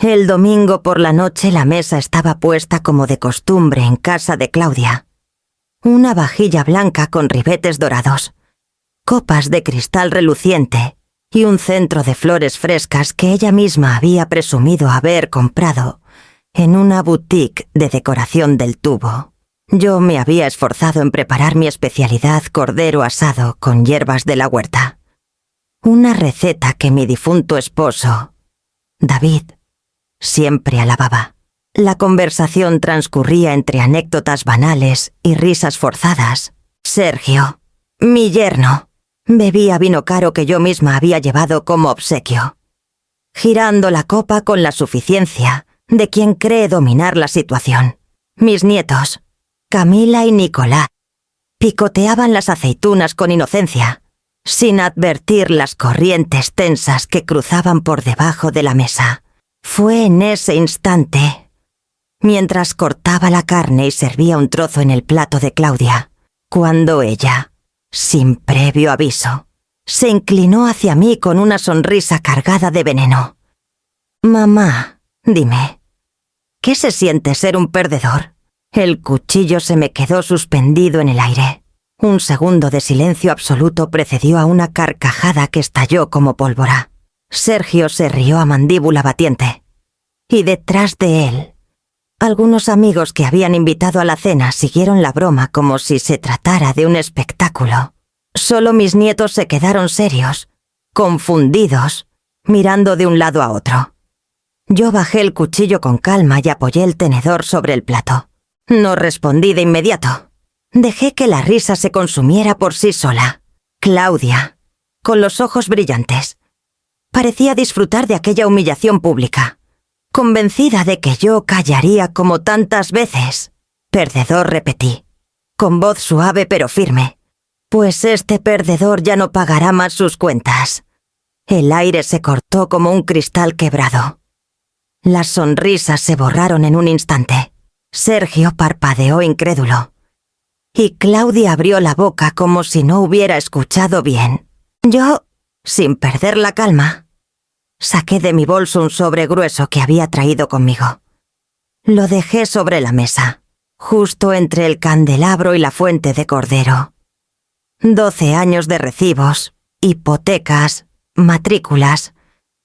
El domingo por la noche la mesa estaba puesta como de costumbre en casa de Claudia. Una vajilla blanca con ribetes dorados, copas de cristal reluciente y un centro de flores frescas que ella misma había presumido haber comprado en una boutique de decoración del Tubo. Yo me había esforzado en preparar mi especialidad cordero asado con hierbas de la huerta. Una receta que mi difunto esposo, David, siempre alababa. La conversación transcurría entre anécdotas banales y risas forzadas. Sergio, mi yerno, bebía vino caro que yo misma había llevado como obsequio, girando la copa con la suficiencia de quien cree dominar la situación. Mis nietos, Camila y Nicolás, picoteaban las aceitunas con inocencia, sin advertir las corrientes tensas que cruzaban por debajo de la mesa. Fue en ese instante, mientras cortaba la carne y servía un trozo en el plato de Claudia, cuando ella, sin previo aviso, se inclinó hacia mí con una sonrisa cargada de veneno. «Mamá, dime, ¿qué se siente ser un perdedor?» El cuchillo se me quedó suspendido en el aire. Un segundo de silencio absoluto precedió a una carcajada que estalló como pólvora. Sergio se rió a mandíbula batiente. Y detrás de él, algunos amigos que habían invitado a la cena siguieron la broma como si se tratara de un espectáculo. Solo mis nietos se quedaron serios, confundidos, mirando de un lado a otro. Yo bajé el cuchillo con calma y apoyé el tenedor sobre el plato. No respondí de inmediato. Dejé que la risa se consumiera por sí sola. Claudia, con los ojos brillantes, parecía disfrutar de aquella humillación pública, convencida de que yo callaría como tantas veces. Perdedor, repetí, con voz suave pero firme, pues este perdedor ya no pagará más sus cuentas. El aire se cortó como un cristal quebrado. Las sonrisas se borraron en un instante. Sergio parpadeó incrédulo, y Claudia abrió la boca como si no hubiera escuchado bien. Yo, sin perder la calma, saqué de mi bolso un sobre grueso que había traído conmigo. Lo dejé sobre la mesa, justo entre el candelabro y la fuente de cordero. 12 años de recibos, hipotecas, matrículas,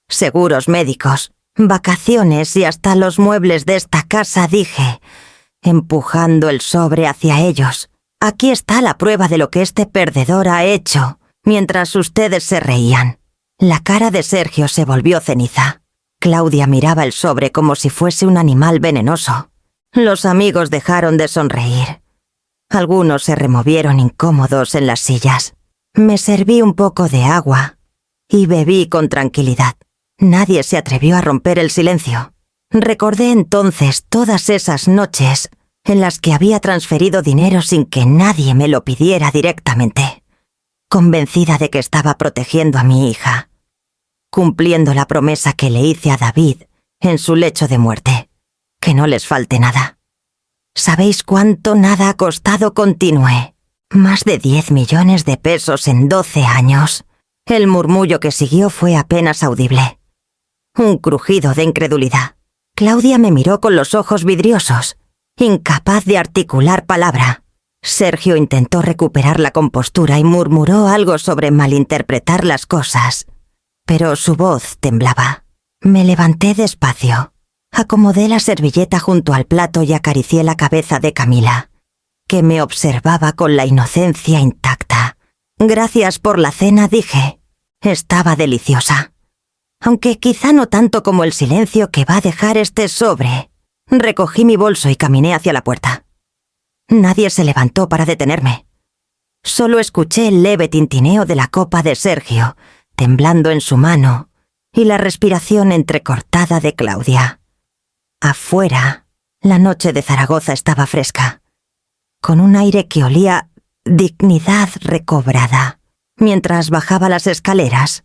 seguros médicos, vacaciones y hasta los muebles de esta casa, dije, empujando el sobre hacia ellos. Aquí está la prueba de lo que este perdedor ha hecho, mientras ustedes se reían. La cara de Sergio se volvió ceniza. Claudia miraba el sobre como si fuese un animal venenoso. Los amigos dejaron de sonreír. Algunos se removieron incómodos en las sillas. Me serví un poco de agua y bebí con tranquilidad. Nadie se atrevió a romper el silencio. Recordé entonces todas esas noches en las que había transferido dinero sin que nadie me lo pidiera directamente, convencida de que estaba protegiendo a mi hija, cumpliendo la promesa que le hice a David en su lecho de muerte, que no les falte nada. ¿Sabéis cuánto nada ha costado? Continué. Más de 10 millones de pesos en 12 años. El murmullo que siguió fue apenas audible. Un crujido de incredulidad. Claudia me miró con los ojos vidriosos, incapaz de articular palabra. Sergio intentó recuperar la compostura y murmuró algo sobre malinterpretar las cosas, pero su voz temblaba. Me levanté despacio, acomodé la servilleta junto al plato y acaricié la cabeza de Camila, que me observaba con la inocencia intacta. Gracias por la cena, dije. Estaba deliciosa. Aunque quizá no tanto como el silencio que va a dejar este sobre. Recogí mi bolso y caminé hacia la puerta. Nadie se levantó para detenerme. Solo escuché el leve tintineo de la copa de Sergio, temblando en su mano, y la respiración entrecortada de Claudia. Afuera, la noche de Zaragoza estaba fresca, con un aire que olía dignidad recobrada. Mientras bajaba las escaleras,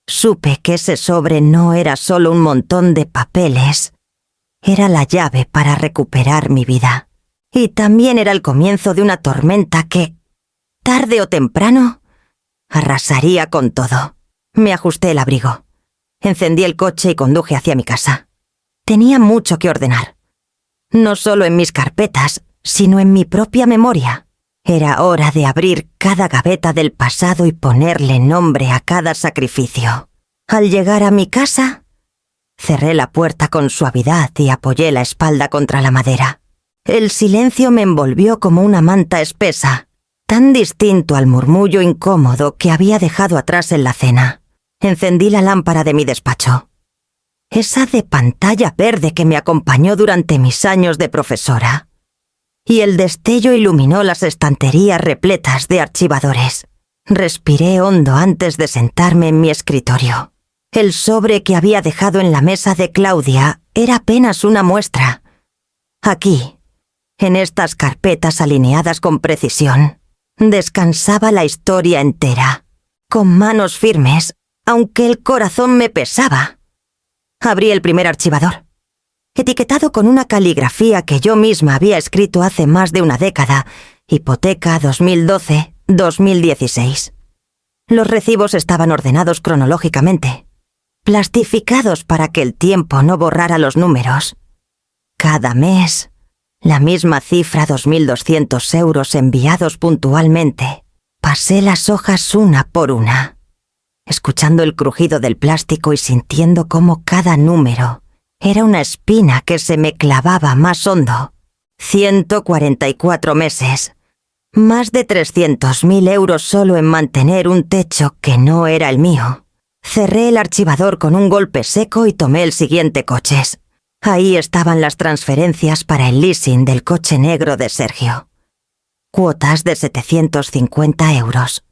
supe que ese sobre no era solo un montón de papeles, era la llave para recuperar mi vida. Y también era el comienzo de una tormenta que, tarde o temprano, arrasaría con todo. Me ajusté el abrigo, encendí el coche y conduje hacia mi casa. Tenía mucho que ordenar. No solo en mis carpetas, sino en mi propia memoria. Era hora de abrir cada gaveta del pasado y ponerle nombre a cada sacrificio. Al llegar a mi casa, cerré la puerta con suavidad y apoyé la espalda contra la madera. El silencio me envolvió como una manta espesa, tan distinto al murmullo incómodo que había dejado atrás en la cena. Encendí la lámpara de mi despacho. Esa de pantalla verde que me acompañó durante mis años de profesora. Y el destello iluminó las estanterías repletas de archivadores. Respiré hondo antes de sentarme en mi escritorio. El sobre que había dejado en la mesa de Claudia era apenas una muestra. Aquí, en estas carpetas alineadas con precisión, descansaba la historia entera, con manos firmes, aunque el corazón me pesaba. Abrí el primer archivador, etiquetado con una caligrafía que yo misma había escrito hace más de una década, hipoteca 2012-2016. Los recibos estaban ordenados cronológicamente, plastificados para que el tiempo no borrara los números. Cada mes, la misma cifra, 2.200 euros enviados puntualmente. Pasé las hojas una por una, escuchando el crujido del plástico y sintiendo cómo cada número era una espina que se me clavaba más hondo. 144 meses. Más de 300.000 euros solo en mantener un techo que no era el mío. Cerré el archivador con un golpe seco y tomé el siguiente coches. Ahí estaban las transferencias para el leasing del coche negro de Sergio. Cuotas de 750 euros.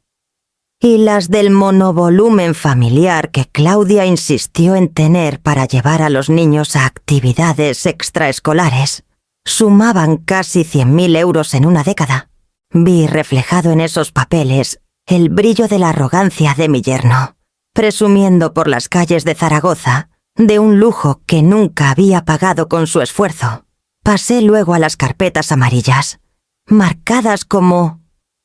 Y las del monovolumen familiar que Claudia insistió en tener para llevar a los niños a actividades extraescolares. Sumaban casi 100.000 euros en una década. Vi reflejado en esos papeles el brillo de la arrogancia de mi yerno, presumiendo por las calles de Zaragoza de un lujo que nunca había pagado con su esfuerzo. Pasé luego a las carpetas amarillas, marcadas como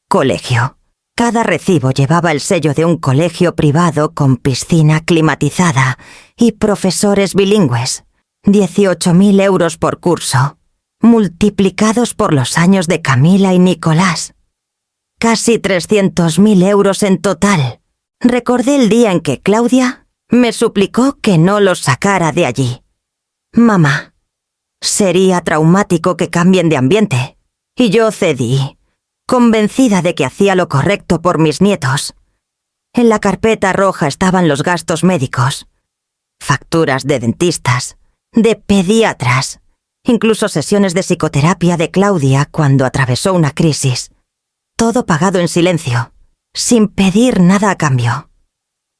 colegio. Cada recibo llevaba el sello de un colegio privado con piscina climatizada y profesores bilingües. 18.000 euros por curso, multiplicados por los años de Camila y Nicolás. Casi 300.000 euros en total. Recordé el día en que Claudia me suplicó que no los sacara de allí. Mamá, sería traumático que cambien de ambiente. Y yo cedí, convencida de que hacía lo correcto por mis nietos. En la carpeta roja estaban los gastos médicos, facturas de dentistas, de pediatras, incluso sesiones de psicoterapia de Claudia cuando atravesó una crisis. Todo pagado en silencio, sin pedir nada a cambio.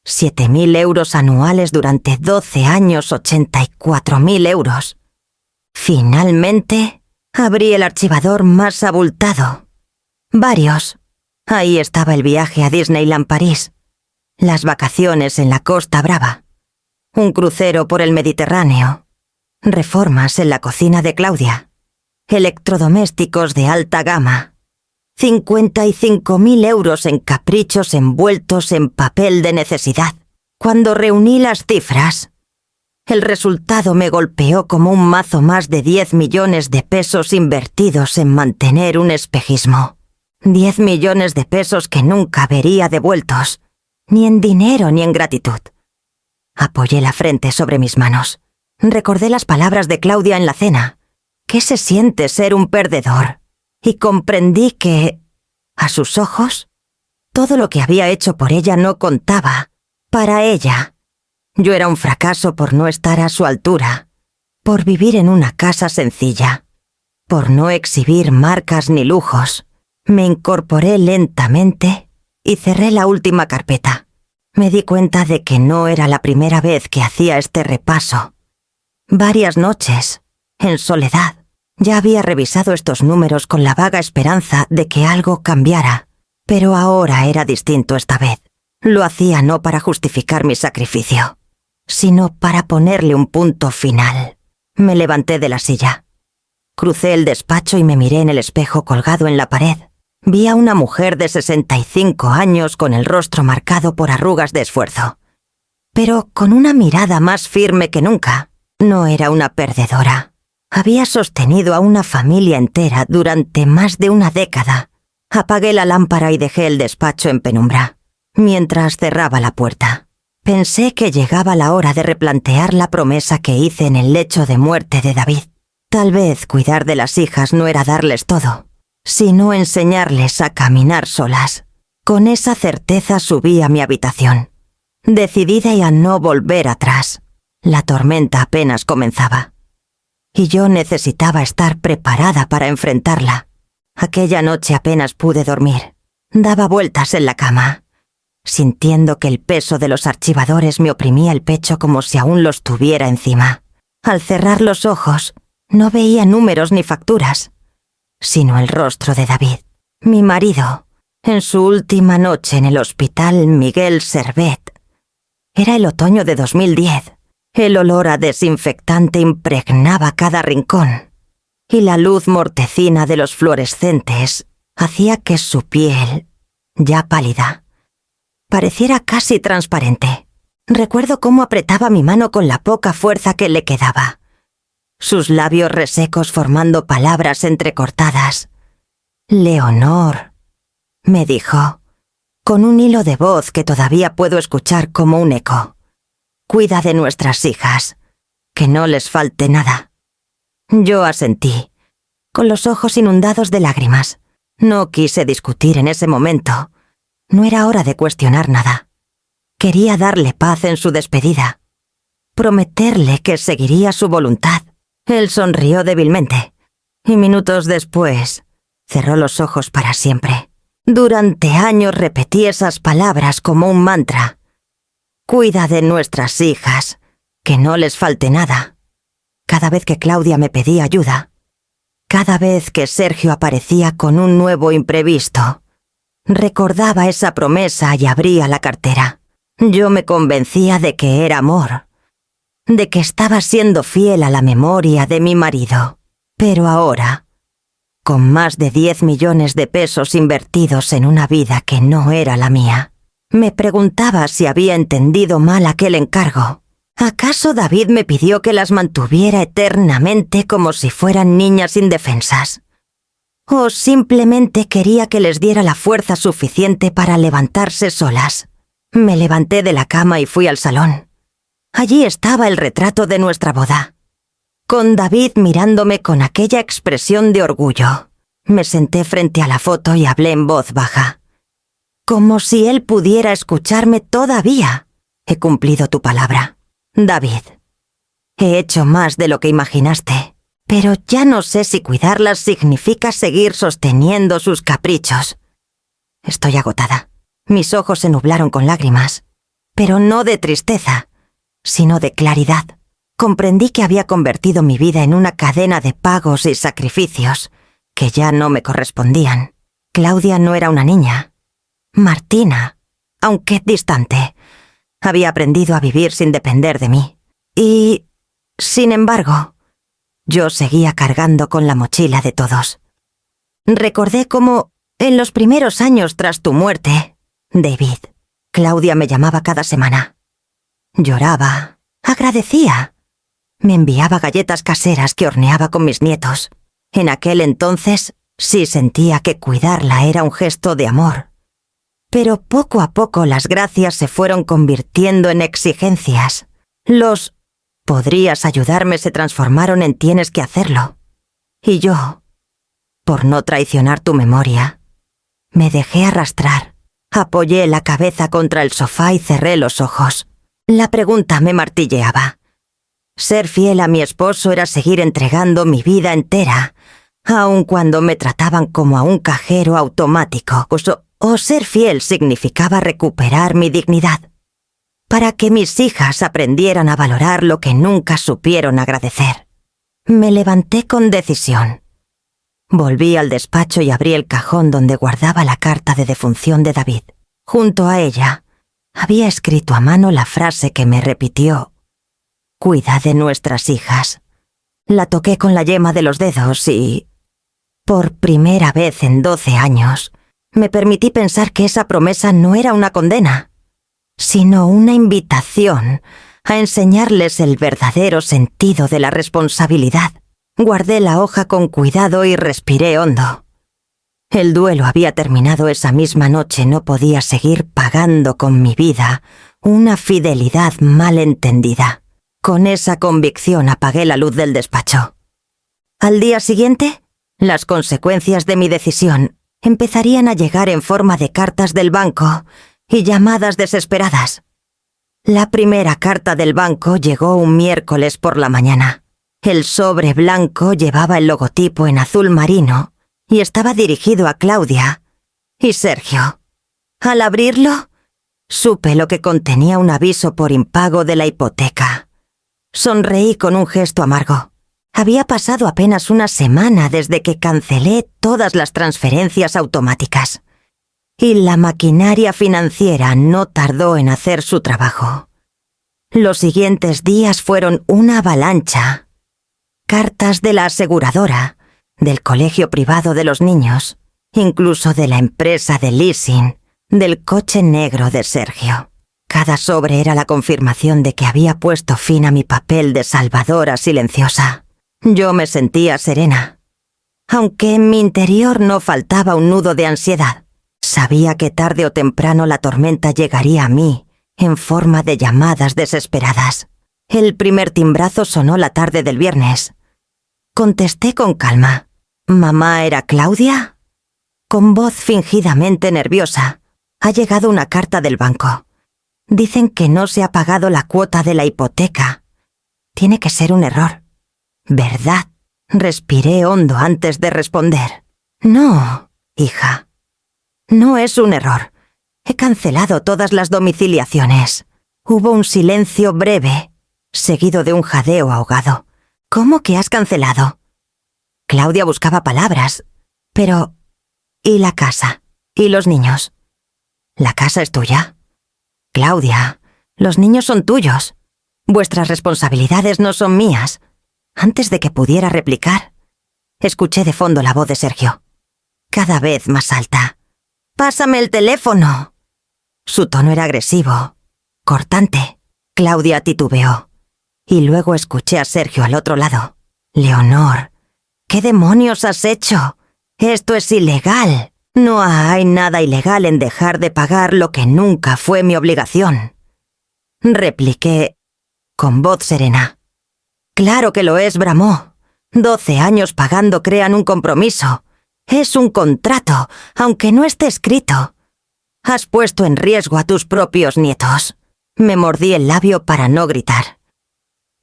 7.000 euros anuales durante 12 años, 84.000 euros. Finalmente, abrí el archivador más abultado. Varios. Ahí estaba el viaje a Disneyland París, las vacaciones en la Costa Brava, un crucero por el Mediterráneo, reformas en la cocina de Claudia, electrodomésticos de alta gama, 55.000 euros en caprichos envueltos en papel de necesidad. Cuando reuní las cifras, el resultado me golpeó como un mazo más de 10 millones de pesos invertidos en mantener un espejismo. 10 millones de pesos que nunca vería devueltos, ni en dinero ni en gratitud. Apoyé la frente sobre mis manos. Recordé las palabras de Claudia en la cena. ¿Qué se siente ser un perdedor? Y comprendí que, a sus ojos, todo lo que había hecho por ella no contaba. Para ella, yo era un fracaso por no estar a su altura, por vivir en una casa sencilla, por no exhibir marcas ni lujos. Me incorporé lentamente y cerré la última carpeta. Me di cuenta de que no era la primera vez que hacía este repaso. Varias noches, en soledad, ya había revisado estos números con la vaga esperanza de que algo cambiara, pero ahora era distinto esta vez. Lo hacía no para justificar mi sacrificio, sino para ponerle un punto final. Me levanté de la silla. Crucé el despacho y me miré en el espejo colgado en la pared. Vi a una mujer de 65 años con el rostro marcado por arrugas de esfuerzo, pero con una mirada más firme que nunca. No era una perdedora. Había sostenido a una familia entera durante más de una década. Apagué la lámpara y dejé el despacho en penumbra. Mientras cerraba la puerta, pensé que llegaba la hora de replantear la promesa que hice en el lecho de muerte de David. Tal vez cuidar de las hijas no era darles todo, sino enseñarles a caminar solas. Con esa certeza subí a mi habitación, decidida a no volver atrás. La tormenta apenas comenzaba, y yo necesitaba estar preparada para enfrentarla. Aquella noche apenas pude dormir. Daba vueltas en la cama, sintiendo que el peso de los archivadores me oprimía el pecho como si aún los tuviera encima. Al cerrar los ojos, no veía números ni facturas, sino el rostro de David, mi marido, en su última noche en el hospital Miguel Servet. Era el otoño de 2010. El olor a desinfectante impregnaba cada rincón, y la luz mortecina de los fluorescentes hacía que su piel, ya pálida, pareciera casi transparente. Recuerdo cómo apretaba mi mano con la poca fuerza que le quedaba, sus labios resecos formando palabras entrecortadas. «Leonor», me dijo, con un hilo de voz que todavía puedo escuchar como un eco. «Cuida de nuestras hijas, que no les falte nada». Yo asentí, con los ojos inundados de lágrimas. No quise discutir en ese momento. No era hora de cuestionar nada. Quería darle paz en su despedida, prometerle que seguiría su voluntad. Él sonrió débilmente, y minutos después cerró los ojos para siempre. Durante años repetí esas palabras como un mantra. «Cuida de nuestras hijas, que no les falte nada». Cada vez que Claudia me pedía ayuda, cada vez que Sergio aparecía con un nuevo imprevisto, recordaba esa promesa y abría la cartera. Yo me convencía de que era amor, de que estaba siendo fiel a la memoria de mi marido. Pero ahora, con más de 10 millones de pesos invertidos en una vida que no era la mía, me preguntaba si había entendido mal aquel encargo. ¿Acaso David me pidió que las mantuviera eternamente como si fueran niñas indefensas? ¿O simplemente quería que les diera la fuerza suficiente para levantarse solas? Me levanté de la cama y fui al salón. Allí estaba el retrato de nuestra boda, con David mirándome con aquella expresión de orgullo. Me senté frente a la foto y hablé en voz baja, como si él pudiera escucharme todavía. «He cumplido tu palabra, David. He hecho más de lo que imaginaste, pero ya no sé si cuidarlas significa seguir sosteniendo sus caprichos. Estoy agotada». Mis ojos se nublaron con lágrimas, pero no de tristeza, sino de claridad. Comprendí que había convertido mi vida en una cadena de pagos y sacrificios que ya no me correspondían. Claudia no era una niña. Martina, aunque distante, había aprendido a vivir sin depender de mí. Y, sin embargo, yo seguía cargando con la mochila de todos. Recordé cómo, en los primeros años tras tu muerte, David, Claudia me llamaba cada semana. Lloraba, agradecía. Me enviaba galletas caseras que horneaba con mis nietos. En aquel entonces sí sentía que cuidarla era un gesto de amor. Pero poco a poco las gracias se fueron convirtiendo en exigencias. Los «podrías ayudarme» se transformaron en «tienes que hacerlo». Y yo, por no traicionar tu memoria, me dejé arrastrar. Apoyé la cabeza contra el sofá y cerré los ojos. La pregunta me martilleaba. Ser fiel a mi esposo era seguir entregando mi vida entera, aun cuando me trataban como a un cajero automático, o ser fiel significaba recuperar mi dignidad, para que mis hijas aprendieran a valorar lo que nunca supieron agradecer. Me levanté con decisión. Volví al despacho y abrí el cajón donde guardaba la carta de defunción de David. Junto a ella, había escrito a mano la frase que me repitió: «Cuida de nuestras hijas». La toqué con la yema de los dedos y, por primera vez en 12 años, me permití pensar que esa promesa no era una condena, sino una invitación a enseñarles el verdadero sentido de la responsabilidad. Guardé la hoja con cuidado y respiré hondo. El duelo había terminado esa misma noche. No podía seguir pagando con mi vida una fidelidad mal entendida. Con esa convicción apagué la luz del despacho. Al día siguiente, las consecuencias de mi decisión empezarían a llegar en forma de cartas del banco y llamadas desesperadas. La primera carta del banco llegó un miércoles por la mañana. El sobre blanco llevaba el logotipo en azul marino y estaba dirigido a Claudia y Sergio. Al abrirlo, supe lo que contenía: un aviso por impago de la hipoteca. Sonreí con un gesto amargo. Había pasado apenas una semana desde que cancelé todas las transferencias automáticas, y la maquinaria financiera no tardó en hacer su trabajo. Los siguientes días fueron una avalancha. Cartas de la aseguradora, del colegio privado de los niños, incluso de la empresa de leasing, del coche negro de Sergio. Cada sobre era la confirmación de que había puesto fin a mi papel de salvadora silenciosa. Yo me sentía serena, aunque en mi interior no faltaba un nudo de ansiedad. Sabía que tarde o temprano la tormenta llegaría a mí en forma de llamadas desesperadas. El primer timbrazo sonó la tarde del viernes. Contesté con calma. ¿Mamá era Claudia? Con voz fingidamente nerviosa. Ha llegado una carta del banco. Dicen que no se ha pagado la cuota de la hipoteca. Tiene que ser un error. ¿Verdad? Respiré hondo antes de responder. No, hija. No es un error. He cancelado todas las domiciliaciones. Hubo un silencio breve, seguido de un jadeo ahogado. ¿Cómo que has cancelado? Claudia buscaba palabras. Pero... ¿y la casa? ¿Y los niños? ¿La casa es tuya? Claudia, los niños son tuyos. Vuestras responsabilidades no son mías. Antes de que pudiera replicar, escuché de fondo la voz de Sergio, cada vez más alta. ¡Pásame el teléfono! Su tono era agresivo, cortante. Claudia titubeó, y luego escuché a Sergio al otro lado. Leonor, ¿qué demonios has hecho? Esto es ilegal. No hay nada ilegal en dejar de pagar lo que nunca fue mi obligación. Repliqué con voz serena. Claro que lo es, bramó. 12 años pagando crean un compromiso. Es un contrato, aunque no esté escrito. Has puesto en riesgo a tus propios nietos. Me mordí el labio para no gritar.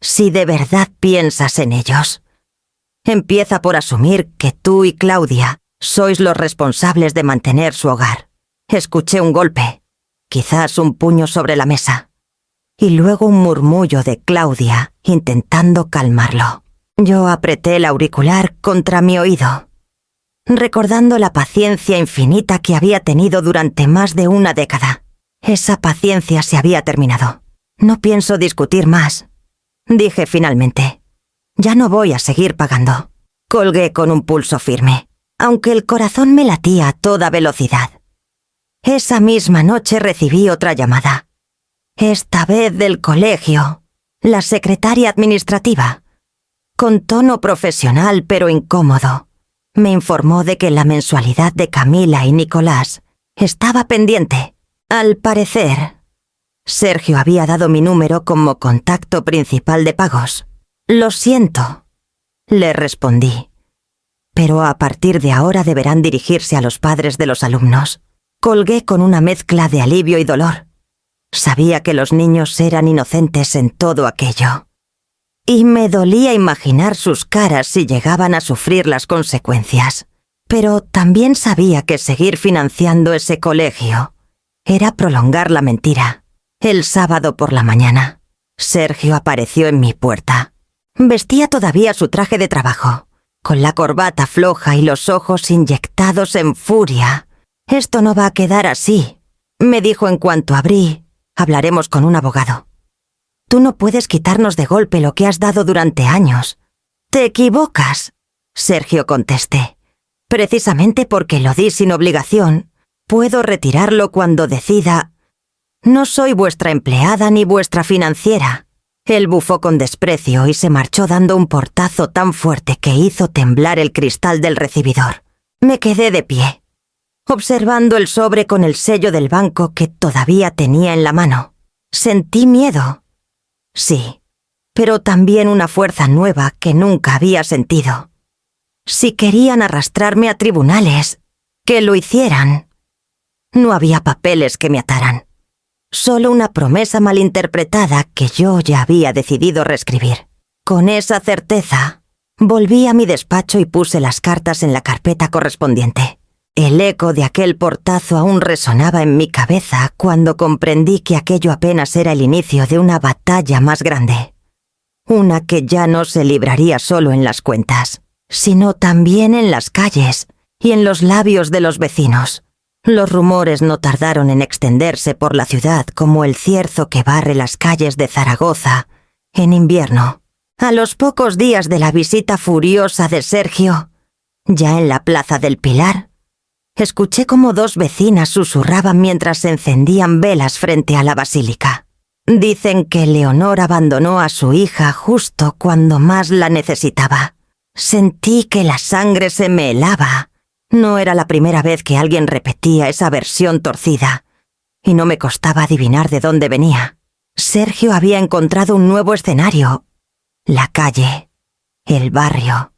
Si de verdad piensas en ellos, empieza por asumir que tú y Claudia sois los responsables de mantener su hogar. Escuché un golpe, quizás un puño sobre la mesa, y luego un murmullo de Claudia intentando calmarlo. Yo apreté el auricular contra mi oído, recordando la paciencia infinita que había tenido durante más de una década. Esa paciencia se había terminado. No pienso discutir más, dije finalmente. Ya no voy a seguir pagando. Colgué con un pulso firme, aunque el corazón me latía a toda velocidad. Esa misma noche recibí otra llamada. Esta vez del colegio, la secretaria administrativa, con tono profesional pero incómodo, me informó de que la mensualidad de Camila y Nicolás estaba pendiente. Al parecer, Sergio había dado mi número como contacto principal de pagos. Lo siento, le respondí, pero a partir de ahora deberán dirigirse a los padres de los alumnos. Colgué con una mezcla de alivio y dolor. Sabía que los niños eran inocentes en todo aquello, y me dolía imaginar sus caras si llegaban a sufrir las consecuencias. Pero también sabía que seguir financiando ese colegio era prolongar la mentira. El sábado por la mañana, Sergio apareció en mi puerta. Vestía todavía su traje de trabajo, con la corbata floja y los ojos inyectados en furia. «Esto no va a quedar así», me dijo en cuanto abrí. «Hablaremos con un abogado. Tú no puedes quitarnos de golpe lo que has dado durante años». «Te equivocas», Sergio contesté. «Precisamente porque lo di sin obligación, puedo retirarlo cuando decida. No soy vuestra empleada ni vuestra financiera. Él bufó con desprecio y se marchó dando un portazo tan fuerte que hizo temblar el cristal del recibidor. Me quedé de pie, observando el sobre con el sello del banco que todavía tenía en la mano. Sentí miedo. Sí, pero también una fuerza nueva que nunca había sentido. Si querían arrastrarme a tribunales, que lo hicieran. No había papeles que me ataran. Solo una promesa malinterpretada que yo ya había decidido reescribir. Con esa certeza, volví a mi despacho y puse las cartas en la carpeta correspondiente. El eco de aquel portazo aún resonaba en mi cabeza cuando comprendí que aquello apenas era el inicio de una batalla más grande. Una que ya no se libraría solo en las cuentas, sino también en las calles y en los labios de los vecinos. Los rumores no tardaron en extenderse por la ciudad como el cierzo que barre las calles de Zaragoza en invierno. A los pocos días de la visita furiosa de Sergio, ya en la Plaza del Pilar, escuché como dos vecinas susurraban mientras se encendían velas frente a la basílica. Dicen que Leonor abandonó a su hija justo cuando más la necesitaba. Sentí que la sangre se me helaba. No era la primera vez que alguien repetía esa versión torcida, y no me costaba adivinar de dónde venía. Sergio había encontrado un nuevo escenario: la calle, el barrio,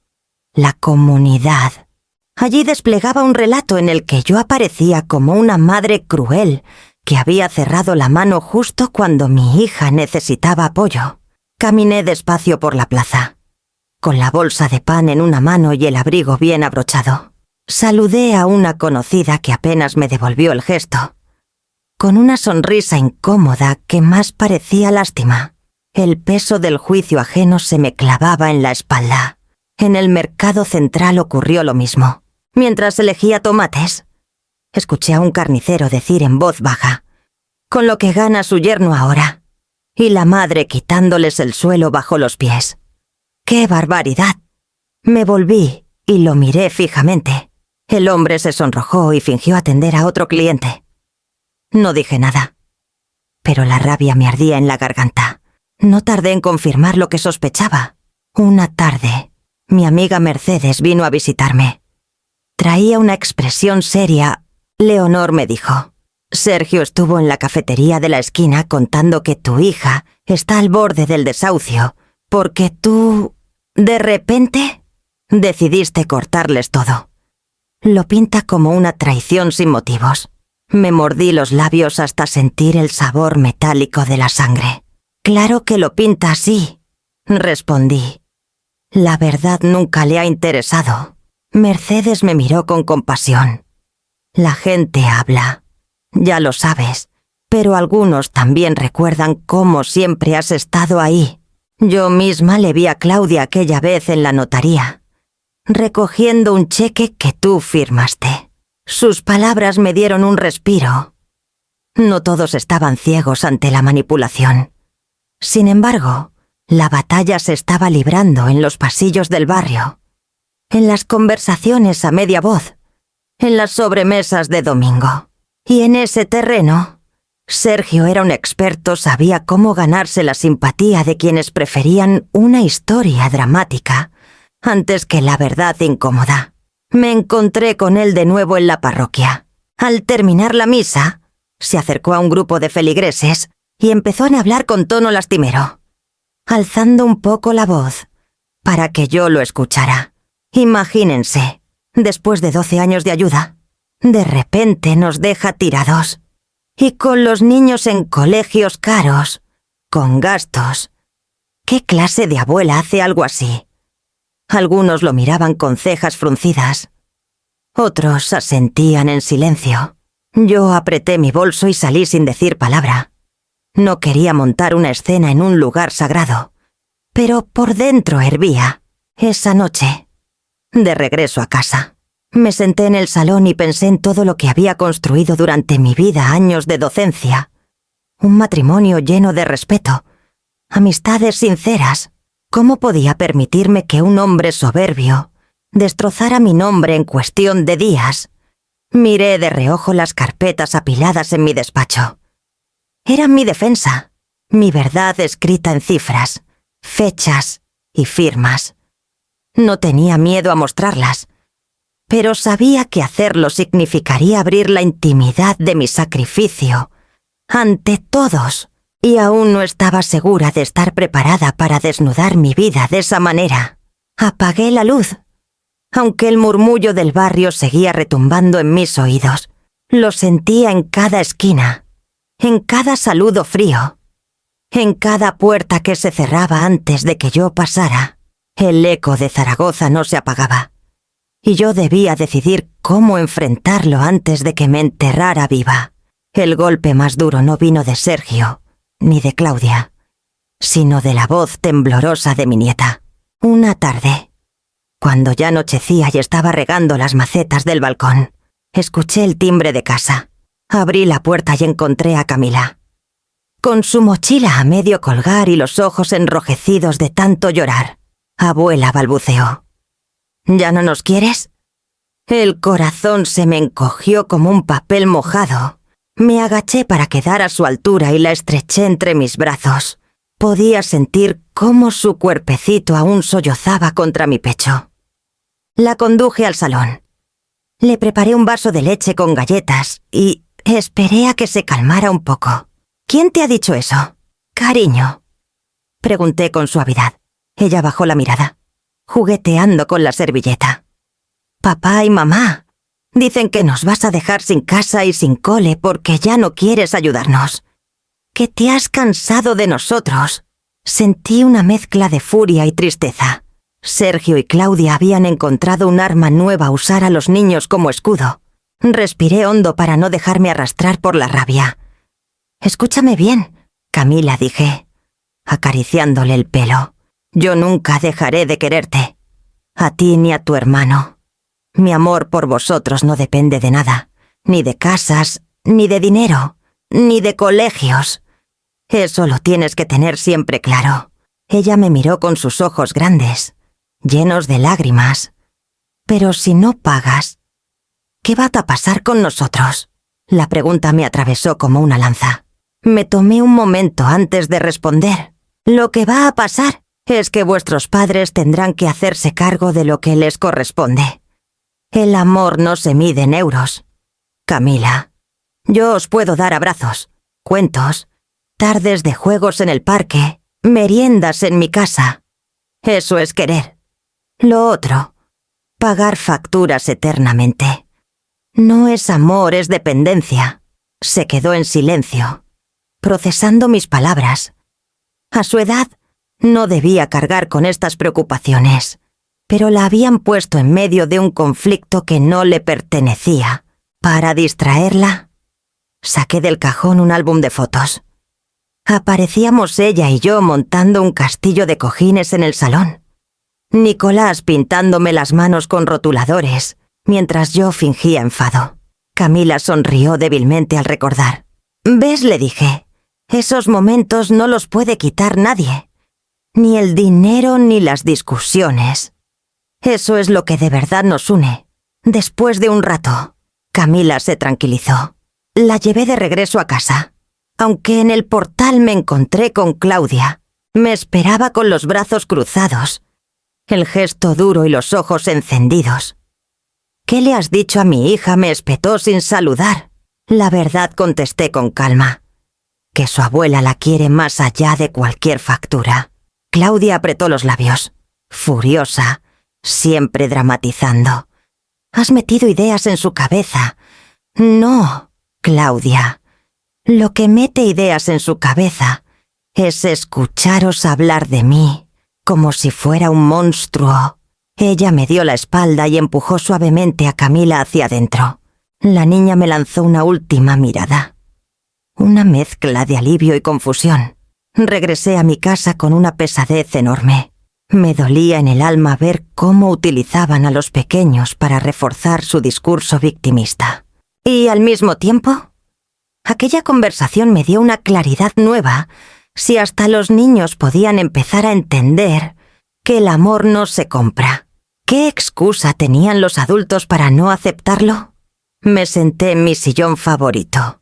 la comunidad. Allí desplegaba un relato en el que yo aparecía como una madre cruel que había cerrado la mano justo cuando mi hija necesitaba apoyo. Caminé despacio por la plaza, con la bolsa de pan en una mano y el abrigo bien abrochado. Saludé a una conocida que apenas me devolvió el gesto, con una sonrisa incómoda que más parecía lástima. El peso del juicio ajeno se me clavaba en la espalda. En el mercado central ocurrió lo mismo. Mientras elegía tomates, escuché a un carnicero decir en voz baja: «Con lo que gana su yerno ahora», y la madre quitándoles el suelo bajo los pies. ¡Qué barbaridad! Me volví y lo miré fijamente. El hombre se sonrojó y fingió atender a otro cliente. No dije nada, pero la rabia me ardía en la garganta. No tardé en confirmar lo que sospechaba. Una tarde, mi amiga Mercedes vino a visitarme. Traía una expresión seria. Leonor me dijo: «Sergio estuvo en la cafetería de la esquina contando que tu hija está al borde del desahucio porque tú, de repente, decidiste cortarles todo». Lo pinta como una traición sin motivos. Me mordí los labios hasta sentir el sabor metálico de la sangre. «Claro que lo pinta así», respondí. La verdad nunca le ha interesado. Mercedes me miró con compasión. «La gente habla, ya lo sabes, pero algunos también recuerdan cómo siempre has estado ahí. Yo misma le vi a Claudia aquella vez en la notaría, recogiendo un cheque que tú firmaste. Sus palabras me dieron un respiro. No todos estaban ciegos ante la manipulación. Sin embargo, la batalla se estaba librando en los pasillos del barrio, en las conversaciones a media voz, en las sobremesas de domingo. Y en ese terreno, Sergio era un experto, sabía cómo ganarse la simpatía de quienes preferían una historia dramática antes que la verdad incómoda. Me encontré con él de nuevo en la parroquia. Al terminar la misa, se acercó a un grupo de feligreses y empezó a hablar con tono lastimero, alzando un poco la voz para que yo lo escuchara. Imagínense, después de 12 años de ayuda, de repente nos deja tirados. Y con los niños en colegios caros, con gastos. ¿Qué clase de abuela hace algo así? Algunos lo miraban con cejas fruncidas. Otros asentían en silencio. Yo apreté mi bolso y salí sin decir palabra. No quería montar una escena en un lugar sagrado, pero por dentro hervía. Esa noche, de regreso a casa, me senté en el salón y pensé en todo lo que había construido durante mi vida, años de docencia. Un matrimonio lleno de respeto, amistades sinceras. ¿Cómo podía permitirme que un hombre soberbio destrozara mi nombre en cuestión de días? Miré de reojo las carpetas apiladas en mi despacho. Eran mi defensa. mi verdad escrita en cifras, fechas y firmas. No tenía miedo a mostrarlas, pero sabía que hacerlo significaría abrir la intimidad de mi sacrificio ante todos, y aún no estaba segura de estar preparada para desnudar mi vida de esa manera. Apagué la luz, aunque el murmullo del barrio seguía retumbando en mis oídos. Lo sentía en cada esquina, en cada saludo frío, en cada puerta que se cerraba antes de que yo pasara. El eco de Zaragoza no se apagaba, y yo debía decidir cómo enfrentarlo antes de que me enterrara viva. El golpe más duro no vino de Sergio, ni de Claudia, sino de la voz temblorosa de mi nieta. Una tarde, cuando ya anochecía y estaba regando las macetas del balcón, escuché el timbre de casa. Abrí la puerta y encontré a Camila, con su mochila a medio colgar y los ojos enrojecidos de tanto llorar. Abuela, balbuceó. ¿Ya no nos quieres? El corazón se me encogió como un papel mojado. Me agaché para quedar a su altura y la estreché entre mis brazos. Podía sentir cómo su cuerpecito aún sollozaba contra mi pecho. La conduje al salón. Le preparé un vaso de leche con galletas y esperé a que se calmara un poco. ¿Quién te ha dicho eso? Cariño, pregunté con suavidad. Ella bajó la mirada, jugueteando con la servilleta. Papá y mamá dicen que nos vas a dejar sin casa y sin cole porque ya no quieres ayudarnos. Que te has cansado de nosotros. Sentí una mezcla de furia y tristeza. Sergio y Claudia habían encontrado un arma nueva a usar a los niños como escudo. Respiré hondo para no dejarme arrastrar por la rabia. Escúchame bien, Camila, dije, acariciándole el pelo. Yo nunca dejaré de quererte, a ti ni a tu hermano. Mi amor por vosotros no depende de nada, ni de casas, ni de dinero, ni de colegios. Eso lo tienes que tener siempre claro. Ella me miró con sus ojos grandes, llenos de lágrimas. Pero si no pagas, ¿qué va a pasar con nosotros? La pregunta me atravesó como una lanza. Me tomé un momento antes de responder. Lo que va a pasar es que vuestros padres tendrán que hacerse cargo de lo que les corresponde. El amor no se mide en euros. Camila, yo os puedo dar abrazos, cuentos, tardes de juegos en el parque, meriendas en mi casa. Eso es querer. Lo otro, pagar facturas eternamente. No es amor, es dependencia. Se quedó en silencio, procesando mis palabras. A su edad, no debía cargar con estas preocupaciones, pero la habían puesto en medio de un conflicto que no le pertenecía. Para distraerla, saqué del cajón un álbum de fotos. Aparecíamos ella y yo montando un castillo de cojines en el salón. Nicolás pintándome las manos con rotuladores, mientras yo fingía enfado. Camila sonrió débilmente al recordar. «¿Ves?», le dije, «esos momentos no los puede quitar nadie. Ni el dinero ni las discusiones. Eso es lo que de verdad nos une». Después de un rato, Camila se tranquilizó. La llevé de regreso a casa. Aunque en el portal me encontré con Claudia, me esperaba con los brazos cruzados, el gesto duro y los ojos encendidos. «¿Qué le has dicho a mi hija?», me espetó sin saludar. «La verdad», contesté con calma, «que su abuela la quiere más allá de cualquier factura». Claudia apretó los labios, furiosa, siempre dramatizando. «Has metido ideas en su cabeza». «No, Claudia. Lo que mete ideas en su cabeza es escucharos hablar de mí como si fuera un monstruo». Ella me dio la espalda y empujó suavemente a Camila hacia adentro. La niña me lanzó una última mirada. Una mezcla de alivio y confusión. Regresé a mi casa con una pesadez enorme. Me dolía en el alma ver cómo utilizaban a los pequeños para reforzar su discurso victimista. Y al mismo tiempo, aquella conversación me dio una claridad nueva. Si hasta los niños podían empezar a entender que el amor no se compra, ¿qué excusa tenían los adultos para no aceptarlo? Me senté en mi sillón favorito.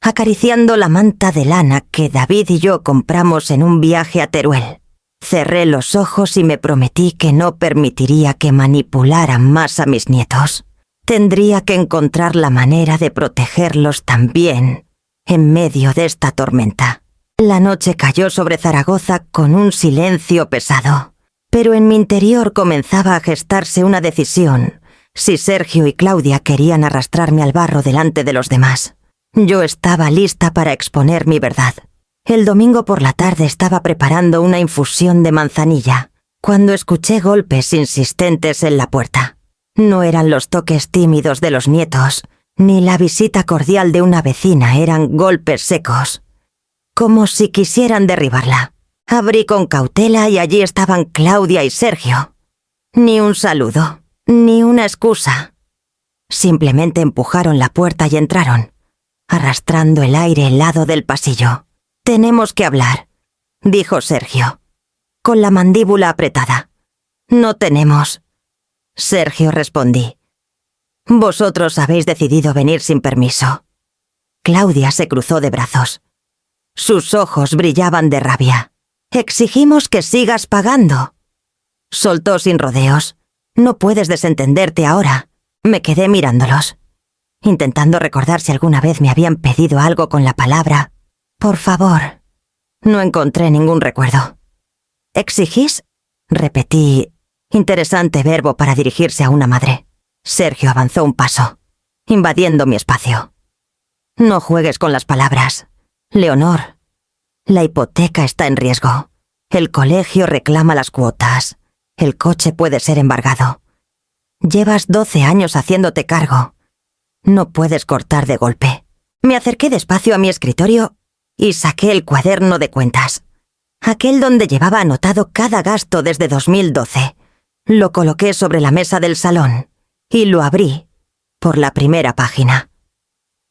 acariciando la manta de lana que David y yo compramos en un viaje a Teruel. Cerré los ojos y me prometí que no permitiría que manipularan más a mis nietos. Tendría que encontrar la manera de protegerlos también en medio de esta tormenta. La noche cayó sobre Zaragoza con un silencio pesado, pero en mi interior comenzaba a gestarse una decisión, si Sergio y Claudia querían arrastrarme al barro delante de los demás. Yo estaba lista para exponer mi verdad. El domingo por la tarde estaba preparando una infusión de manzanilla, cuando escuché golpes insistentes en la puerta. No eran los toques tímidos de los nietos, ni la visita cordial de una vecina, eran golpes secos, como si quisieran derribarla. Abrí con cautela y allí estaban Claudia y Sergio. Ni un saludo, ni una excusa. Simplemente empujaron la puerta y entraron, arrastrando el aire helado del pasillo. «Tenemos que hablar», dijo Sergio, con la mandíbula apretada. «No tenemos». Sergio, respondí. «Vosotros habéis decidido venir sin permiso». Claudia se cruzó de brazos. Sus ojos brillaban de rabia. «Exigimos que sigas pagando». Soltó sin rodeos. «No puedes desentenderte ahora». Me quedé mirándolos, intentando recordar si alguna vez me habían pedido algo con la palabra «por favor». No encontré ningún recuerdo. «¿Exigís?», repetí. Interesante verbo para dirigirse a una madre. Sergio avanzó un paso, invadiendo mi espacio. «No juegues con las palabras. Leonor, la hipoteca está en riesgo. El colegio reclama las cuotas. El coche puede ser embargado. Llevas 12 años haciéndote cargo. No puedes cortar de golpe». Me acerqué despacio a mi escritorio y saqué el cuaderno de cuentas, aquel donde llevaba anotado cada gasto desde 2012. Lo coloqué sobre la mesa del salón y lo abrí por la primera página.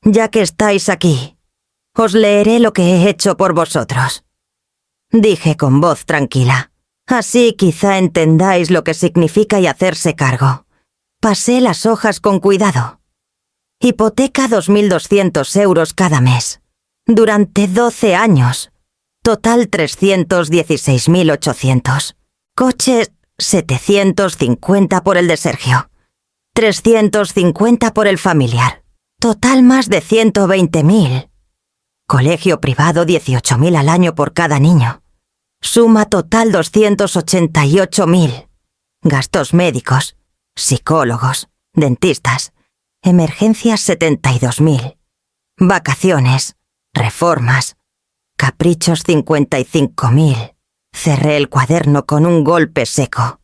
«Ya que estáis aquí, os leeré lo que he hecho por vosotros», dije con voz tranquila. «Así quizá entendáis lo que significa y hacerse cargo». Pasé las hojas con cuidado. Hipoteca 2.200 euros cada mes. Durante 12 años. Total 316.800. Coche 750 por el de Sergio. 350 por el familiar. Total más de 120.000. Colegio privado 18.000 al año por cada niño. Suma total 288.000. Gastos médicos, psicólogos, dentistas, emergencias 72.000. Vacaciones, reformas, caprichos 55.000. Cerré el cuaderno con un golpe seco.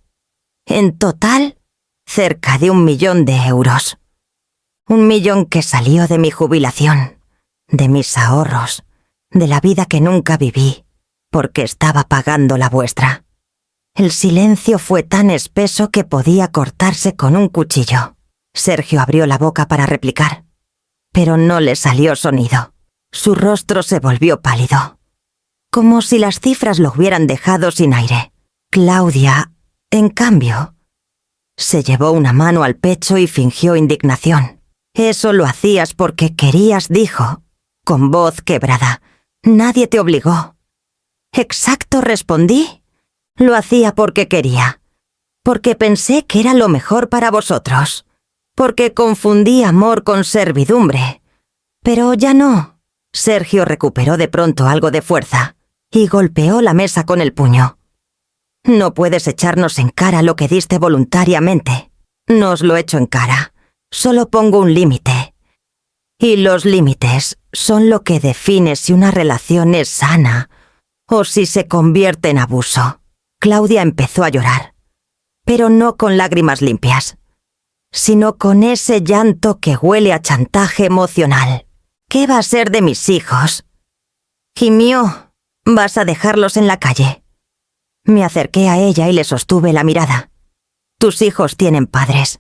En total, cerca de 1 millón de euros. 1 millón que salió de mi jubilación, de mis ahorros, de la vida que nunca viví, porque estaba pagando la vuestra. El silencio fue tan espeso que podía cortarse con un cuchillo. Sergio abrió la boca para replicar, pero no le salió sonido. Su rostro se volvió pálido, como si las cifras lo hubieran dejado sin aire. Claudia, en cambio, se llevó una mano al pecho y fingió indignación. «Eso lo hacías porque querías», dijo, con voz quebrada. «Nadie te obligó». «Exacto», respondí. «Lo hacía porque quería. Porque pensé que era lo mejor para vosotros. Porque confundí amor con servidumbre. Pero ya no». Sergio recuperó de pronto algo de fuerza y golpeó la mesa con el puño. «No puedes echarnos en cara lo que diste voluntariamente». «No os lo echo en cara. Solo pongo un límite. Y los límites son lo que define si una relación es sana o si se convierte en abuso». Claudia empezó a llorar, pero no con lágrimas limpias, sino con ese llanto que huele a chantaje emocional. «¿Qué va a ser de mis hijos?», gimió. «¿Vas a dejarlos en la calle?». Me acerqué a ella y le sostuve la mirada. «Tus hijos tienen padres,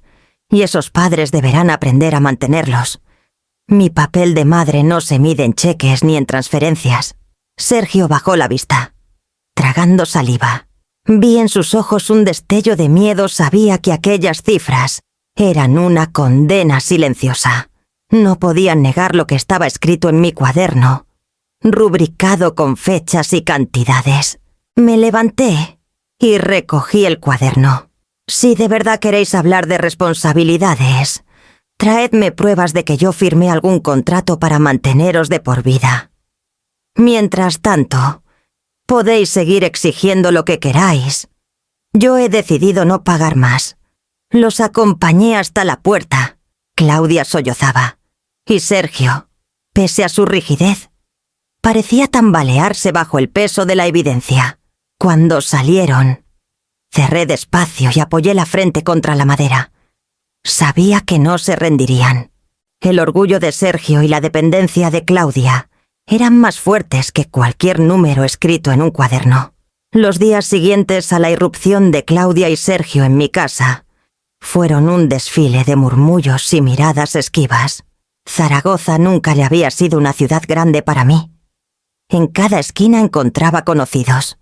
y esos padres deberán aprender a mantenerlos. Mi papel de madre no se mide en cheques ni en transferencias». Sergio bajó la vista, tragando saliva. Vi en sus ojos un destello de miedo. Sabía que aquellas cifras eran una condena silenciosa. No podían negar lo que estaba escrito en mi cuaderno, rubricado con fechas y cantidades. Me levanté y recogí el cuaderno. Si de verdad queréis hablar de responsabilidades, traedme pruebas de que yo firmé algún contrato para manteneros de por vida. Mientras tanto, podéis seguir exigiendo lo que queráis. Yo he decidido no pagar más. Los acompañé hasta la puerta. Claudia sollozaba. Y Sergio, pese a su rigidez, parecía tambalearse bajo el peso de la evidencia. Cuando salieron, cerré despacio y apoyé la frente contra la madera. Sabía que no se rendirían. El orgullo de Sergio y la dependencia de Claudia eran más fuertes que cualquier número escrito en un cuaderno. Los días siguientes a la irrupción de Claudia y Sergio en mi casa fueron un desfile de murmullos y miradas esquivas. Zaragoza nunca le había sido una ciudad grande para mí. En cada esquina encontraba conocidos,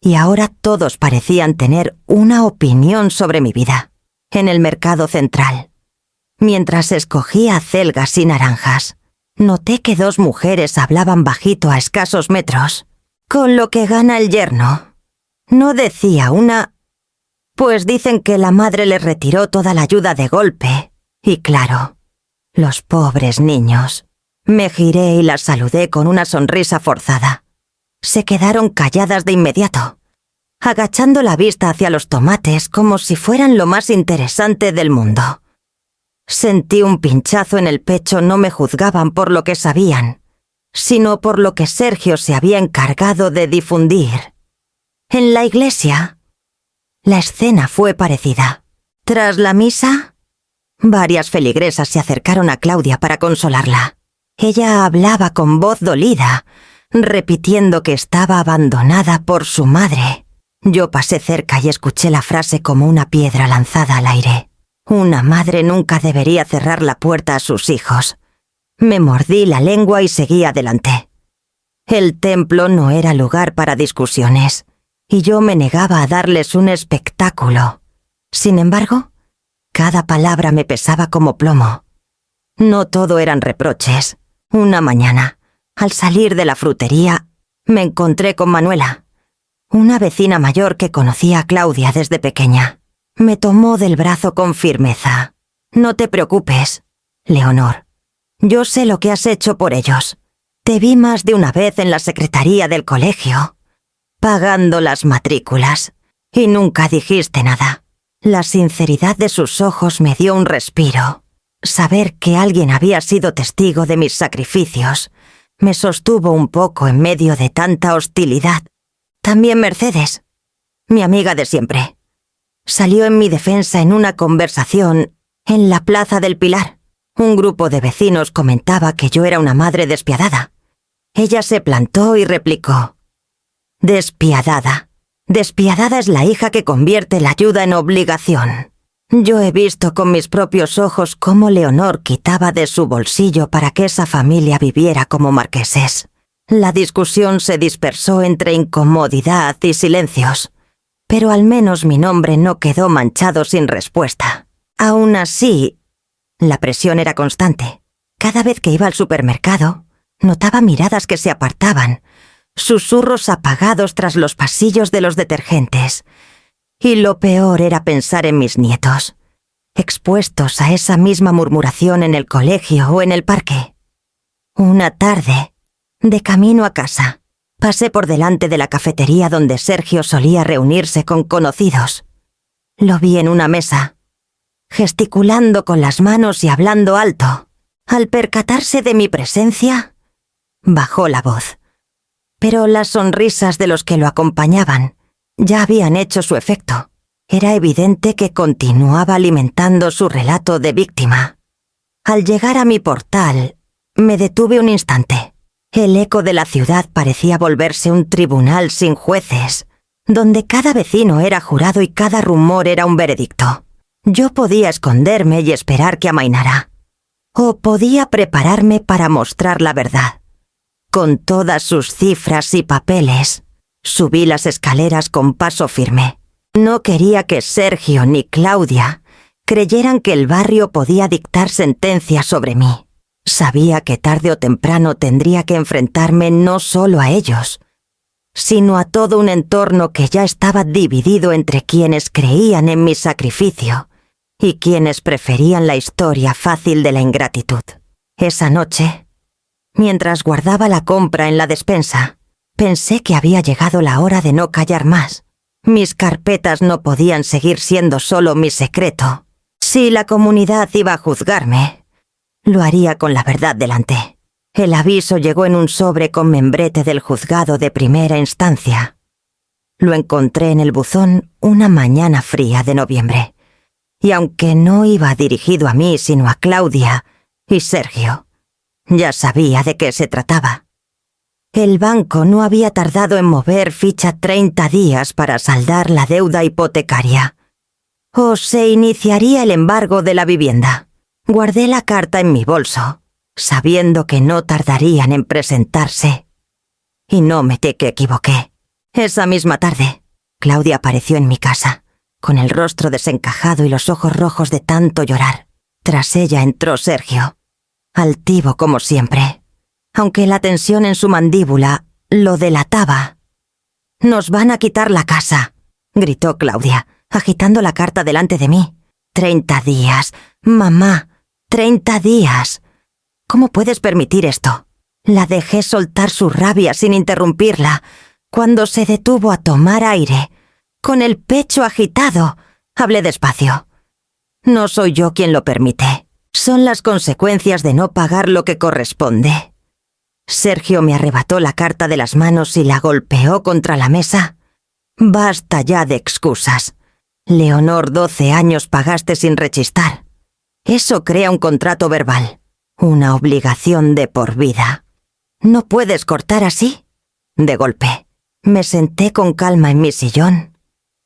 y ahora todos parecían tener una opinión sobre mi vida. En el mercado central, mientras escogía acelgas y naranjas, noté que 2 mujeres hablaban bajito a escasos metros. Con lo que gana el yerno. No decía una... Pues dicen que la madre le retiró toda la ayuda de golpe. Y claro, los pobres niños. Me giré y las saludé con una sonrisa forzada. Se quedaron calladas de inmediato, agachando la vista hacia los tomates como si fueran lo más interesante del mundo. Sentí un pinchazo en el pecho. No me juzgaban por lo que sabían, sino por lo que Sergio se había encargado de difundir. En la iglesia, la escena fue parecida. Tras la misa, varias feligresas se acercaron a Claudia para consolarla. Ella hablaba con voz dolida, repitiendo que estaba abandonada por su madre. Yo pasé cerca y escuché la frase como una piedra lanzada al aire. Una madre nunca debería cerrar la puerta a sus hijos. Me mordí la lengua y seguí adelante. El templo no era lugar para discusiones, y yo me negaba a darles un espectáculo. Sin embargo, cada palabra me pesaba como plomo. No todo eran reproches. Una mañana, al salir de la frutería, me encontré con Manuela, una vecina mayor que conocía a Claudia desde pequeña. Me tomó del brazo con firmeza. «No te preocupes, Leonor. Yo sé lo que has hecho por ellos. Te vi más de una vez en la secretaría del colegio, pagando las matrículas, y nunca dijiste nada». La sinceridad de sus ojos me dio un respiro. Saber que alguien había sido testigo de mis sacrificios me sostuvo un poco en medio de tanta hostilidad. También Mercedes, mi amiga de siempre, salió en mi defensa en una conversación en la Plaza del Pilar. Un grupo de vecinos comentaba que yo era una madre despiadada. Ella se plantó y replicó: «Despiadada. Despiadada es la hija que convierte la ayuda en obligación». Yo he visto con mis propios ojos cómo Leonor quitaba de su bolsillo para que esa familia viviera como marqueses. La discusión se dispersó entre incomodidad y silencios, pero al menos mi nombre no quedó manchado sin respuesta. Aún así, la presión era constante. Cada vez que iba al supermercado, notaba miradas que se apartaban, susurros apagados tras los pasillos de los detergentes. Y lo peor era pensar en mis nietos, expuestos a esa misma murmuración en el colegio o en el parque. Una tarde, de camino a casa, pasé por delante de la cafetería donde Sergio solía reunirse con conocidos. Lo vi en una mesa, gesticulando con las manos y hablando alto. Al percatarse de mi presencia, bajó la voz. Pero las sonrisas de los que lo acompañaban ya habían hecho su efecto. Era evidente que continuaba alimentando su relato de víctima. Al llegar a mi portal, me detuve un instante. El eco de la ciudad parecía volverse un tribunal sin jueces, donde cada vecino era jurado y cada rumor era un veredicto. Yo podía esconderme y esperar que amainara, o podía prepararme para mostrar la verdad. Con todas sus cifras y papeles, subí las escaleras con paso firme. No quería que Sergio ni Claudia creyeran que el barrio podía dictar sentencia sobre mí. Sabía que tarde o temprano tendría que enfrentarme no solo a ellos, sino a todo un entorno que ya estaba dividido entre quienes creían en mi sacrificio y quienes preferían la historia fácil de la ingratitud. Esa noche, mientras guardaba la compra en la despensa, pensé que había llegado la hora de no callar más. Mis carpetas no podían seguir siendo solo mi secreto. Si la comunidad iba a juzgarme, lo haría con la verdad delante. El aviso llegó en un sobre con membrete del juzgado de primera instancia. Lo encontré en el buzón una mañana fría de noviembre, y aunque no iba dirigido a mí sino a Claudia y Sergio, ya sabía de qué se trataba. El banco no había tardado en mover ficha 30 días para saldar la deuda hipotecaria, o se iniciaría el embargo de la vivienda. Guardé la carta en mi bolso, sabiendo que no tardarían en presentarse. Y no me que equivoqué. Esa misma tarde, Claudia apareció en mi casa, con el rostro desencajado y los ojos rojos de tanto llorar. Tras ella entró Sergio, altivo como siempre, aunque la tensión en su mandíbula lo delataba. «Nos van a quitar la casa», gritó Claudia, agitando la carta delante de mí. 30 días, mamá, 30 días. ¿Cómo puedes permitir esto? La dejé soltar su rabia sin interrumpirla, cuando se detuvo a tomar aire. Con el pecho agitado, hablé despacio. No soy yo quien lo permite. Son las consecuencias de no pagar lo que corresponde. Sergio me arrebató la carta de las manos y la golpeó contra la mesa. Basta ya de excusas. Leonor, 12 años pagaste sin rechistar. Eso crea un contrato verbal, una obligación de por vida. ¿No puedes cortar así? De golpe, me senté con calma en mi sillón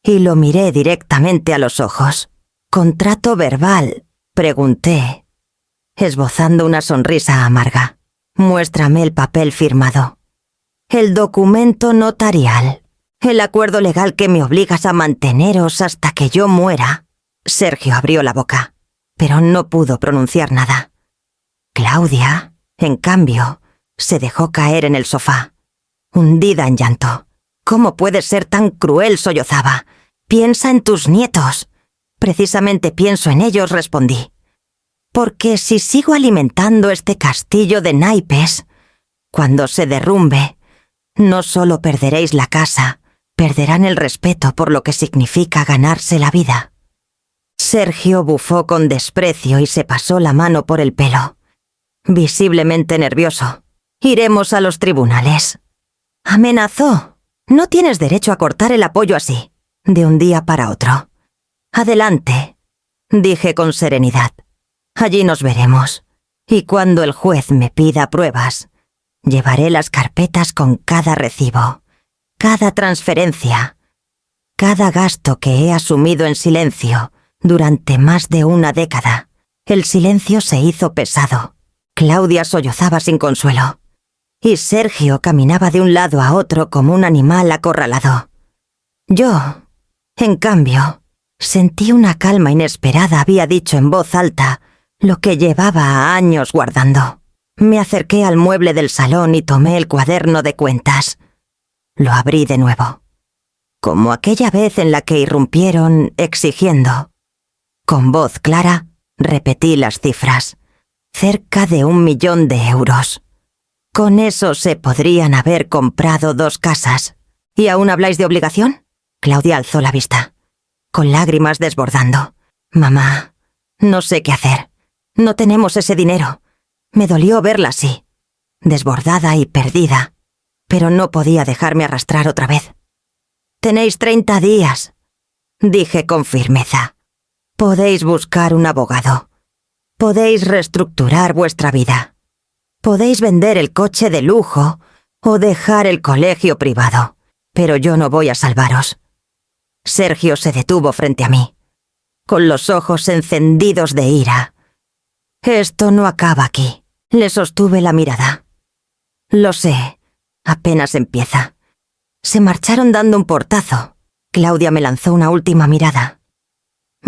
y lo miré directamente a los ojos. «¿Contrato verbal?», pregunté, esbozando una sonrisa amarga. «Muéstrame el papel firmado. El documento notarial. El acuerdo legal que me obligas a manteneros hasta que yo muera». Sergio abrió la boca, pero no pudo pronunciar nada. Claudia, en cambio, se dejó caer en el sofá, hundida en llanto. «¿Cómo puedes ser tan cruel?», sollozaba. «Piensa en tus nietos». «Precisamente pienso en ellos», respondí. «Porque si sigo alimentando este castillo de naipes, cuando se derrumbe, no solo perderéis la casa, perderán el respeto por lo que significa ganarse la vida». Sergio bufó con desprecio y se pasó la mano por el pelo, visiblemente nervioso. «Iremos a los tribunales». Amenazó. «No tienes derecho a cortar el apoyo así, de un día para otro». «Adelante», dije con serenidad. «Allí nos veremos. Y cuando el juez me pida pruebas, llevaré las carpetas con cada recibo, cada transferencia, cada gasto que he asumido en silencio durante más de una década». El silencio se hizo pesado. Claudia sollozaba sin consuelo, y Sergio caminaba de un lado a otro como un animal acorralado. Yo, en cambio, sentí una calma inesperada. Había dicho en voz alta lo que llevaba años guardando. Me acerqué al mueble del salón y tomé el cuaderno de cuentas. Lo abrí de nuevo, como aquella vez en la que irrumpieron exigiendo. Con voz clara, repetí las cifras. Cerca de 1 millón de euros. Con eso se podrían haber comprado 2 casas. ¿Y aún habláis de obligación? Claudia alzó la vista, con lágrimas desbordando. «Mamá, no sé qué hacer. No tenemos ese dinero». Me dolió verla así, desbordada y perdida, pero no podía dejarme arrastrar otra vez. «Tenéis 30 días», dije con firmeza. «Podéis buscar un abogado. Podéis reestructurar vuestra vida. Podéis vender el coche de lujo o dejar el colegio privado, pero yo no voy a salvaros». Sergio se detuvo frente a mí, con los ojos encendidos de ira. «Esto no acaba aquí», le sostuve la mirada. «Lo sé, apenas empieza». Se marcharon dando un portazo. Claudia me lanzó una última mirada.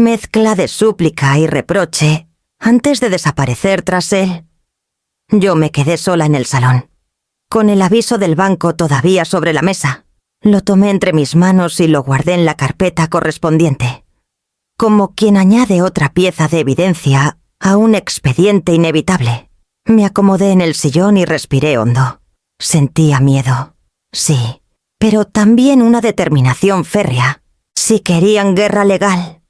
mezcla de súplica y reproche, antes de desaparecer tras él. Yo me quedé sola en el salón, con el aviso del banco todavía sobre la mesa. Lo tomé entre mis manos y lo guardé en la carpeta correspondiente, como quien añade otra pieza de evidencia a un expediente inevitable. Me acomodé en el sillón y respiré hondo. Sentía miedo, sí, pero también una determinación férrea. Si querían guerra legal,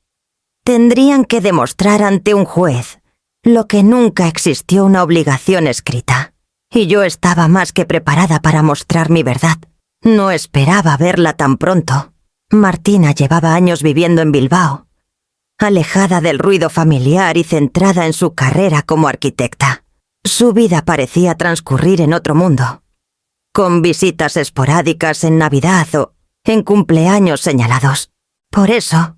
tendrían que demostrar ante un juez lo que nunca existió una obligación escrita. Y yo estaba más que preparada para mostrar mi verdad. No esperaba verla tan pronto. Martina llevaba años viviendo en Bilbao, alejada del ruido familiar y centrada en su carrera como arquitecta. Su vida parecía transcurrir en otro mundo, con visitas esporádicas en Navidad o en cumpleaños señalados. Por eso,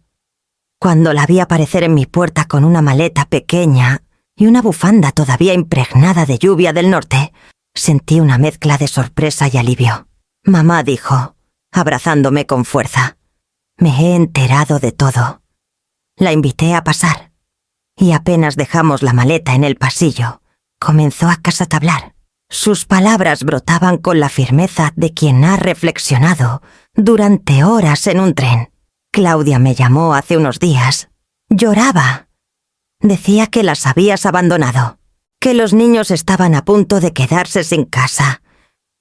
cuando la vi aparecer en mi puerta con una maleta pequeña y una bufanda todavía impregnada de lluvia del norte, sentí una mezcla de sorpresa y alivio. Mamá dijo, abrazándome con fuerza: «Me he enterado de todo». La invité a pasar, y apenas dejamos la maleta en el pasillo, comenzó a casatablar. Sus palabras brotaban con la firmeza de quien ha reflexionado durante horas en un tren. Claudia me llamó hace unos días. Lloraba. Decía que las habías abandonado, que los niños estaban a punto de quedarse sin casa,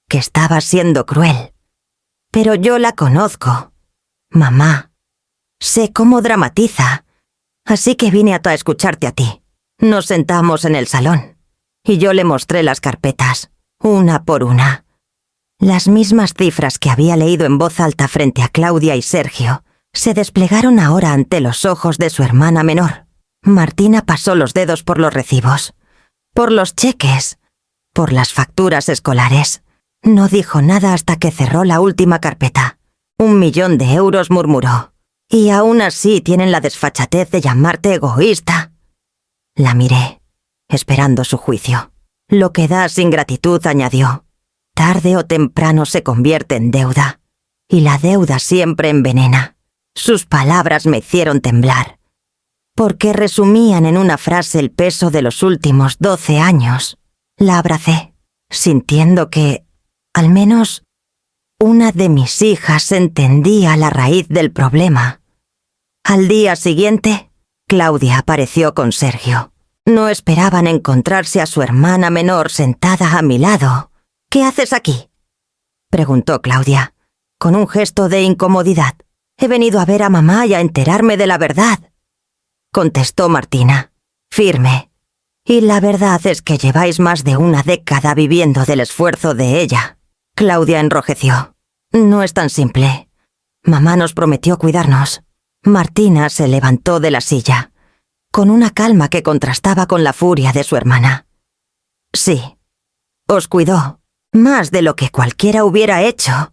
que estabas siendo cruel. Pero yo la conozco, mamá. Sé cómo dramatiza, así que vine a escucharte a ti. Nos sentamos en el salón, y yo le mostré las carpetas, una por una. Las mismas cifras que había leído en voz alta frente a Claudia y Sergio se desplegaron ahora ante los ojos de su hermana menor. Martina pasó los dedos por los recibos, por los cheques, por las facturas escolares. No dijo nada hasta que cerró la última carpeta. 1.000.000 de euros, murmuró. Y aún así tienen la desfachatez de llamarte egoísta. La miré, esperando su juicio. Lo que das ingratitud, añadió. Tarde o temprano se convierte en deuda, y la deuda siempre envenena. Sus palabras me hicieron temblar, porque resumían en una frase el peso de los últimos 12 años. La abracé, sintiendo que, al menos, una de mis hijas entendía la raíz del problema. Al día siguiente, Claudia apareció con Sergio. No esperaban encontrarse a su hermana menor sentada a mi lado. «¿Qué haces aquí?», preguntó Claudia, con un gesto de incomodidad. «He venido a ver a mamá y a enterarme de la verdad», contestó Martina, firme. «Y la verdad es que lleváis más de una década viviendo del esfuerzo de ella». Claudia enrojeció. «No es tan simple. Mamá nos prometió cuidarnos». Martina se levantó de la silla, con una calma que contrastaba con la furia de su hermana. «Sí, os cuidó, más de lo que cualquiera hubiera hecho.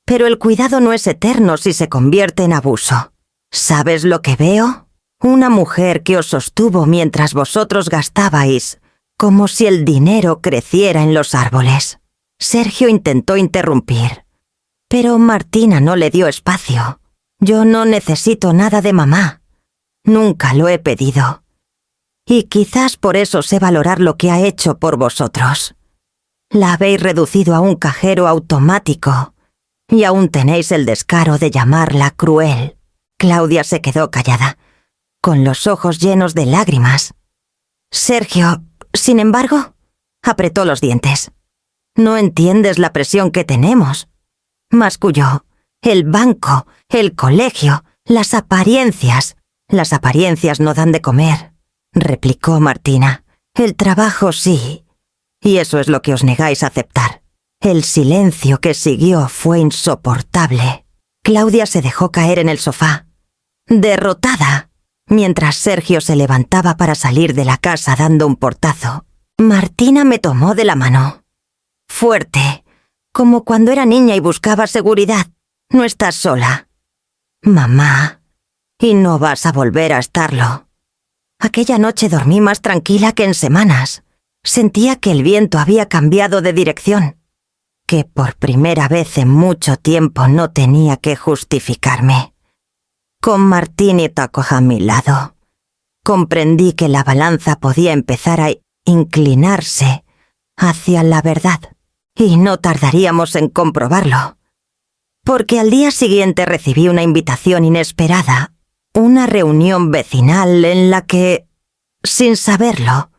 Pero el cuidado no es eterno si se convierte en abuso. ¿Sabes lo que veo? Una mujer que os sostuvo mientras vosotros gastabais, como si el dinero creciera en los árboles». Sergio intentó interrumpir, pero Martina no le dio espacio. «Yo no necesito nada de mamá. Nunca lo he pedido. Y quizás por eso sé valorar lo que ha hecho por vosotros. La habéis reducido a un cajero automático, y aún tenéis el descaro de llamarla cruel». Claudia se quedó callada, con los ojos llenos de lágrimas. Sergio, sin embargo, apretó los dientes. «No entiendes la presión que tenemos», masculló. «El banco, el colegio, las apariencias». «Las apariencias no dan de comer», replicó Martina. «El trabajo sí, y eso es lo que os negáis a aceptar». El silencio que siguió fue insoportable. Claudia se dejó caer en el sofá, derrotada, mientras Sergio se levantaba para salir de la casa dando un portazo. Martina me tomó de la mano, fuerte, como cuando era niña y buscaba seguridad. «No estás sola, mamá, y no vas a volver a estarlo». Aquella noche dormí más tranquila que en semanas. Sentía que el viento había cambiado de dirección, que por primera vez en mucho tiempo no tenía que justificarme. Con Martini Taco a mi lado, comprendí que la balanza podía empezar a inclinarse hacia la verdad, y no tardaríamos en comprobarlo, porque al día siguiente recibí una invitación inesperada, una reunión vecinal en la que, sin saberlo,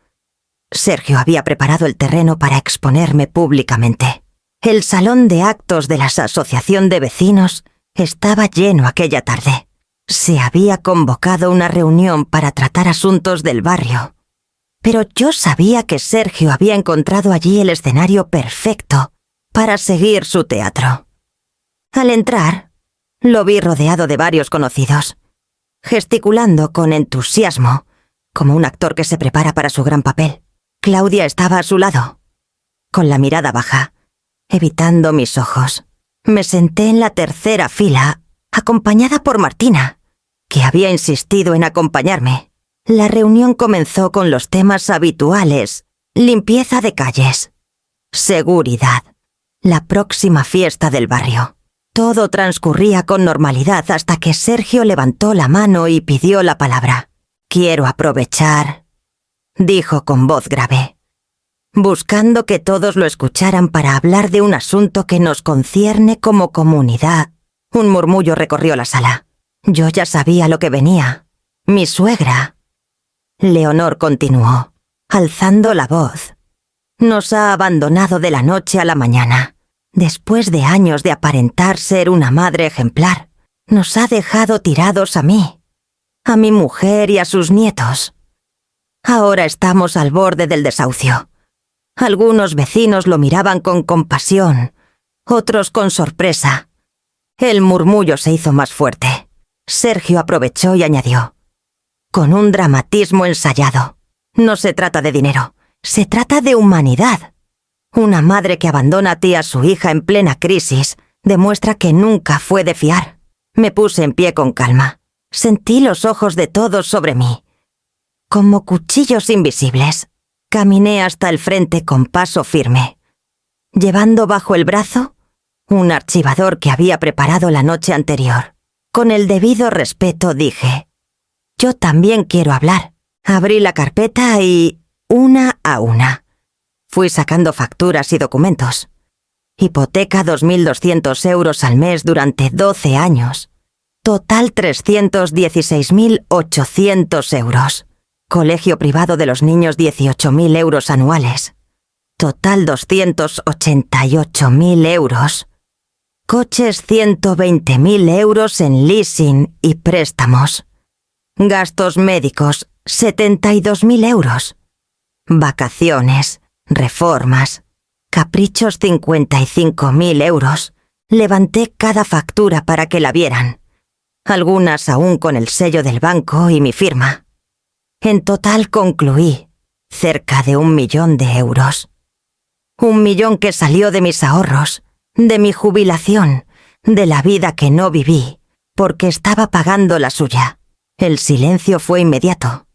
Sergio había preparado el terreno para exponerme públicamente. El salón de actos de la asociación de vecinos estaba lleno aquella tarde. Se había convocado una reunión para tratar asuntos del barrio, pero yo sabía que Sergio había encontrado allí el escenario perfecto para seguir su teatro. Al entrar, lo vi rodeado de varios conocidos, gesticulando con entusiasmo, como un actor que se prepara para su gran papel. Claudia estaba a su lado, con la mirada baja, evitando mis ojos. Me senté en la tercera fila, acompañada por Martina, que había insistido en acompañarme. La reunión comenzó con los temas habituales: limpieza de calles, seguridad, la próxima fiesta del barrio. Todo transcurría con normalidad hasta que Sergio levantó la mano y pidió la palabra. «Quiero aprovechar», dijo con voz grave, buscando que todos lo escucharan, para hablar de un asunto que nos concierne como comunidad. Un murmullo recorrió la sala. Yo ya sabía lo que venía. Mi suegra. Leonor continuó, alzando la voz. Nos ha abandonado de la noche a la mañana. Después de años de aparentar ser una madre ejemplar, nos ha dejado tirados a mí, a mi mujer y a sus nietos. Ahora estamos al borde del desahucio. Algunos vecinos lo miraban con compasión, otros con sorpresa. El murmullo se hizo más fuerte. Sergio aprovechó y añadió, con un dramatismo ensayado: no se trata de dinero, se trata de humanidad. Una madre que abandona a su hija en plena crisis demuestra que nunca fue de fiar. Me puse en pie con calma. Sentí los ojos de todos sobre mí, como cuchillos invisibles. Caminé hasta el frente con paso firme, llevando bajo el brazo un archivador que había preparado la noche anterior. Con el debido respeto dije, yo también quiero hablar. Abrí la carpeta y, una a una, fui sacando facturas y documentos. Hipoteca 2.200 euros al mes durante 12 años. Total 316.800 euros. Colegio privado de los niños 18.000 euros anuales. Total 288.000 euros. Coches 120.000 euros en leasing y préstamos. Gastos médicos 72.000 euros. Vacaciones, reformas, caprichos 55.000 euros. Levanté cada factura para que la vieran, algunas aún con el sello del banco y mi firma. En total concluí cerca de 1 millón de euros. 1 millón que salió de mis ahorros, de mi jubilación, de la vida que no viví, porque estaba pagando la suya. El silencio fue inmediato.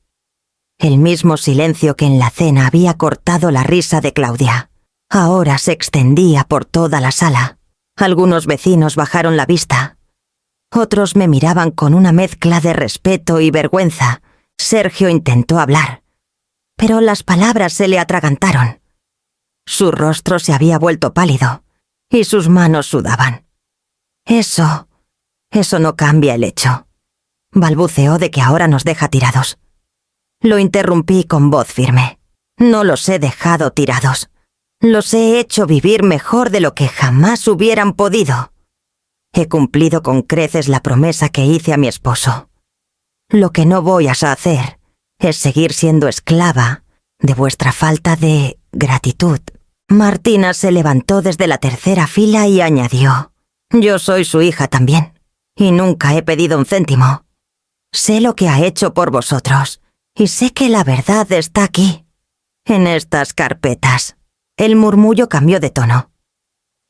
El mismo silencio que en la cena había cortado la risa de Claudia. Ahora se extendía por toda la sala. Algunos vecinos bajaron la vista. Otros me miraban con una mezcla de respeto y vergüenza. Sergio intentó hablar, pero las palabras se le atragantaron. Su rostro se había vuelto pálido y sus manos sudaban. Eso no cambia el hecho. Balbuceó de que ahora nos deja tirados. Lo interrumpí con voz firme. No los he dejado tirados. Los he hecho vivir mejor de lo que jamás hubieran podido. He cumplido con creces la promesa que hice a mi esposo. Lo que no voy a hacer es seguir siendo esclava de vuestra falta de gratitud. Martina se levantó desde la tercera fila y añadió, yo soy su hija también, y nunca he pedido un céntimo. Sé lo que ha hecho por vosotros, y sé que la verdad está aquí, en estas carpetas. El murmullo cambió de tono.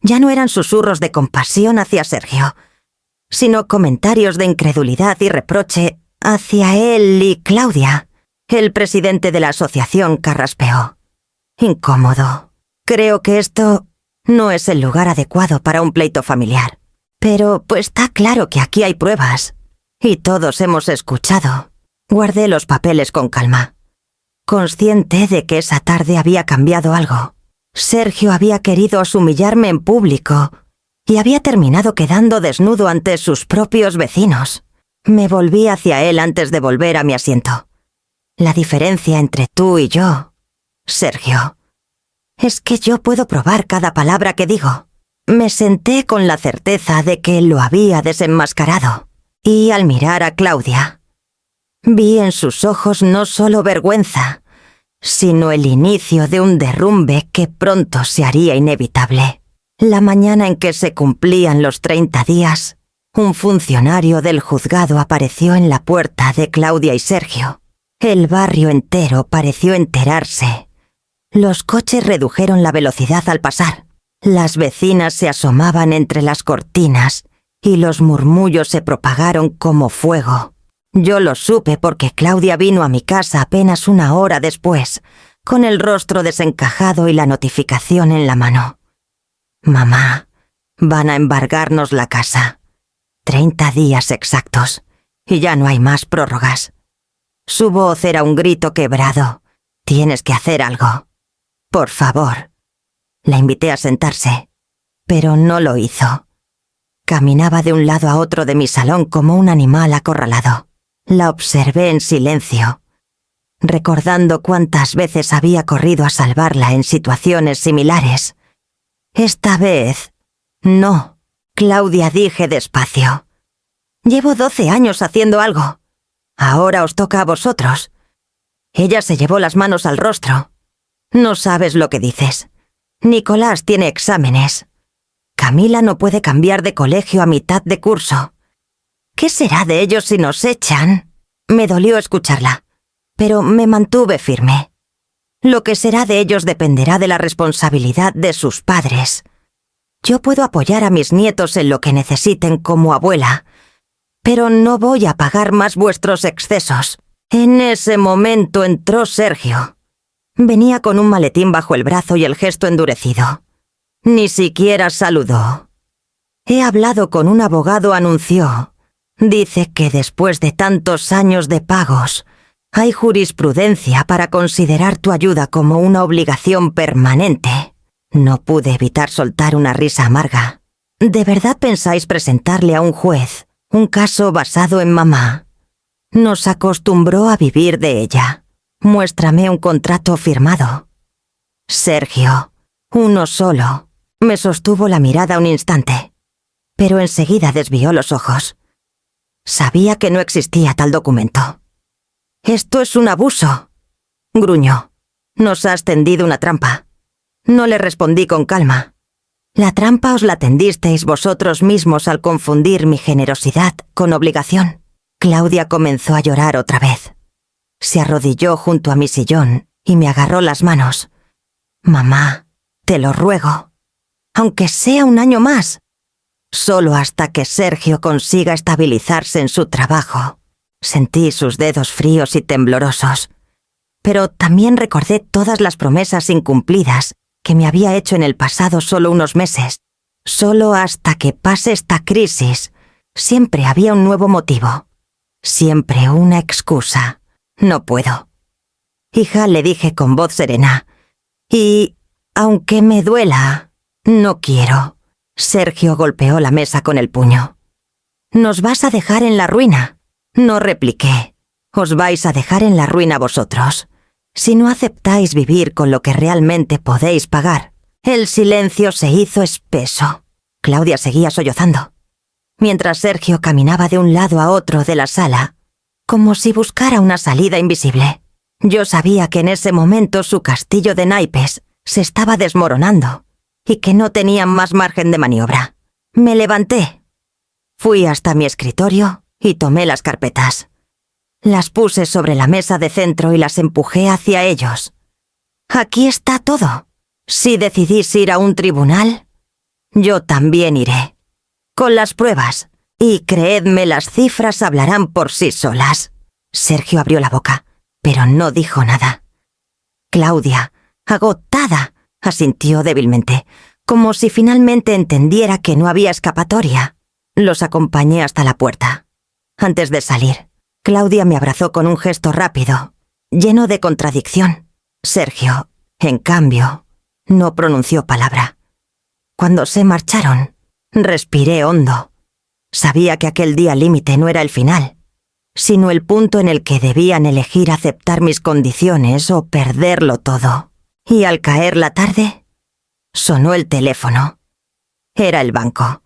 Ya no eran susurros de compasión hacia Sergio, sino comentarios de incredulidad y reproche hacia él y Claudia. El presidente de la asociación carraspeó. Incómodo. Creo que esto no es el lugar adecuado para un pleito familiar. Pero pues está claro que aquí hay pruebas. y todos hemos escuchado. Guardé los papeles con calma, consciente de que esa tarde había cambiado algo. Sergio había querido humillarme en público y había terminado quedando desnudo ante sus propios vecinos. Me volví hacia él antes de volver a mi asiento. La diferencia entre tú y yo, Sergio, es que yo puedo probar cada palabra que digo. Me senté con la certeza de que lo había desenmascarado, y al mirar a Claudia, vi en sus ojos no solo vergüenza, sino el inicio de un derrumbe que pronto se haría inevitable. La mañana en que se cumplían los 30 días, un funcionario del juzgado apareció en la puerta de Claudia y Sergio. El barrio entero pareció enterarse. Los coches redujeron la velocidad al pasar. Las vecinas se asomaban entre las cortinas y los murmullos se propagaron como fuego. Yo lo supe porque Claudia vino a mi casa apenas una hora después, con el rostro desencajado y la notificación en la mano. Mamá, van a embargarnos la casa. 30 días exactos, y ya no hay más prórrogas. Su voz era un grito quebrado. Tienes que hacer algo. Por favor. La invité a sentarse, pero no lo hizo. Caminaba de un lado a otro de mi salón como un animal acorralado. La observé en silencio, recordando cuántas veces había corrido a salvarla en situaciones similares. Esta vez, no. Claudia, dije despacio. Llevo 12 años haciendo algo. Ahora os toca a vosotros. Ella se llevó las manos al rostro. No sabes lo que dices. Nicolás tiene exámenes. Camila no puede cambiar de colegio a mitad de curso. ¿Qué será de ellos si nos echan? Me dolió escucharla, pero me mantuve firme. Lo que será de ellos dependerá de la responsabilidad de sus padres. Yo puedo apoyar a mis nietos en lo que necesiten como abuela, pero no voy a pagar más vuestros excesos. En ese momento entró Sergio. Venía con un maletín bajo el brazo y el gesto endurecido. Ni siquiera saludó. He hablado con un abogado, anunció. Dice que después de tantos años de pagos, hay jurisprudencia para considerar tu ayuda como una obligación permanente. No pude evitar soltar una risa amarga. ¿De verdad pensáis presentarle a un juez un caso basado en mamá? Nos acostumbró a vivir de ella. Muéstrame un contrato firmado. Sergio, uno solo. Me sostuvo la mirada un instante, pero enseguida desvió los ojos. Sabía que no existía tal documento. «Esto es un abuso», gruñó. «Nos has tendido una trampa». No le respondí con calma. La trampa os la tendisteis vosotros mismos al confundir mi generosidad con obligación. Claudia comenzó a llorar otra vez. Se arrodilló junto a mi sillón y me agarró las manos. «Mamá, te lo ruego. Aunque sea un año más. Solo hasta que Sergio consiga estabilizarse en su trabajo». Sentí sus dedos fríos y temblorosos, pero también recordé todas las promesas incumplidas que me había hecho en el pasado solo unos meses. Solo hasta que pase esta crisis, siempre había un nuevo motivo. Siempre una excusa. No puedo. Hija, le dije con voz serena. Y, aunque me duela, no quiero. Sergio golpeó la mesa con el puño. «Nos vas a dejar en la ruina». No repliqué. «Os vais a dejar en la ruina vosotros, si no aceptáis vivir con lo que realmente podéis pagar». El silencio se hizo espeso. Claudia seguía sollozando, mientras Sergio caminaba de un lado a otro de la sala, como si buscara una salida invisible. Yo sabía que en ese momento su castillo de naipes se estaba desmoronando y que no tenían más margen de maniobra. Me levanté. Fui hasta mi escritorio y tomé las carpetas. Las puse sobre la mesa de centro y las empujé hacia ellos. «Aquí está todo. Si decidís ir a un tribunal, yo también iré. Con las pruebas. Y creedme, las cifras hablarán por sí solas». Sergio abrió la boca, pero no dijo nada. Claudia, agotada, asintió débilmente, como si finalmente entendiera que no había escapatoria. Los acompañé hasta la puerta. Antes de salir, Claudia me abrazó con un gesto rápido, lleno de contradicción. Sergio, en cambio, no pronunció palabra. Cuando se marcharon, respiré hondo. Sabía que aquel día límite no era el final, sino el punto en el que debían elegir aceptar mis condiciones o perderlo todo. Y al caer la tarde, sonó el teléfono. Era el banco,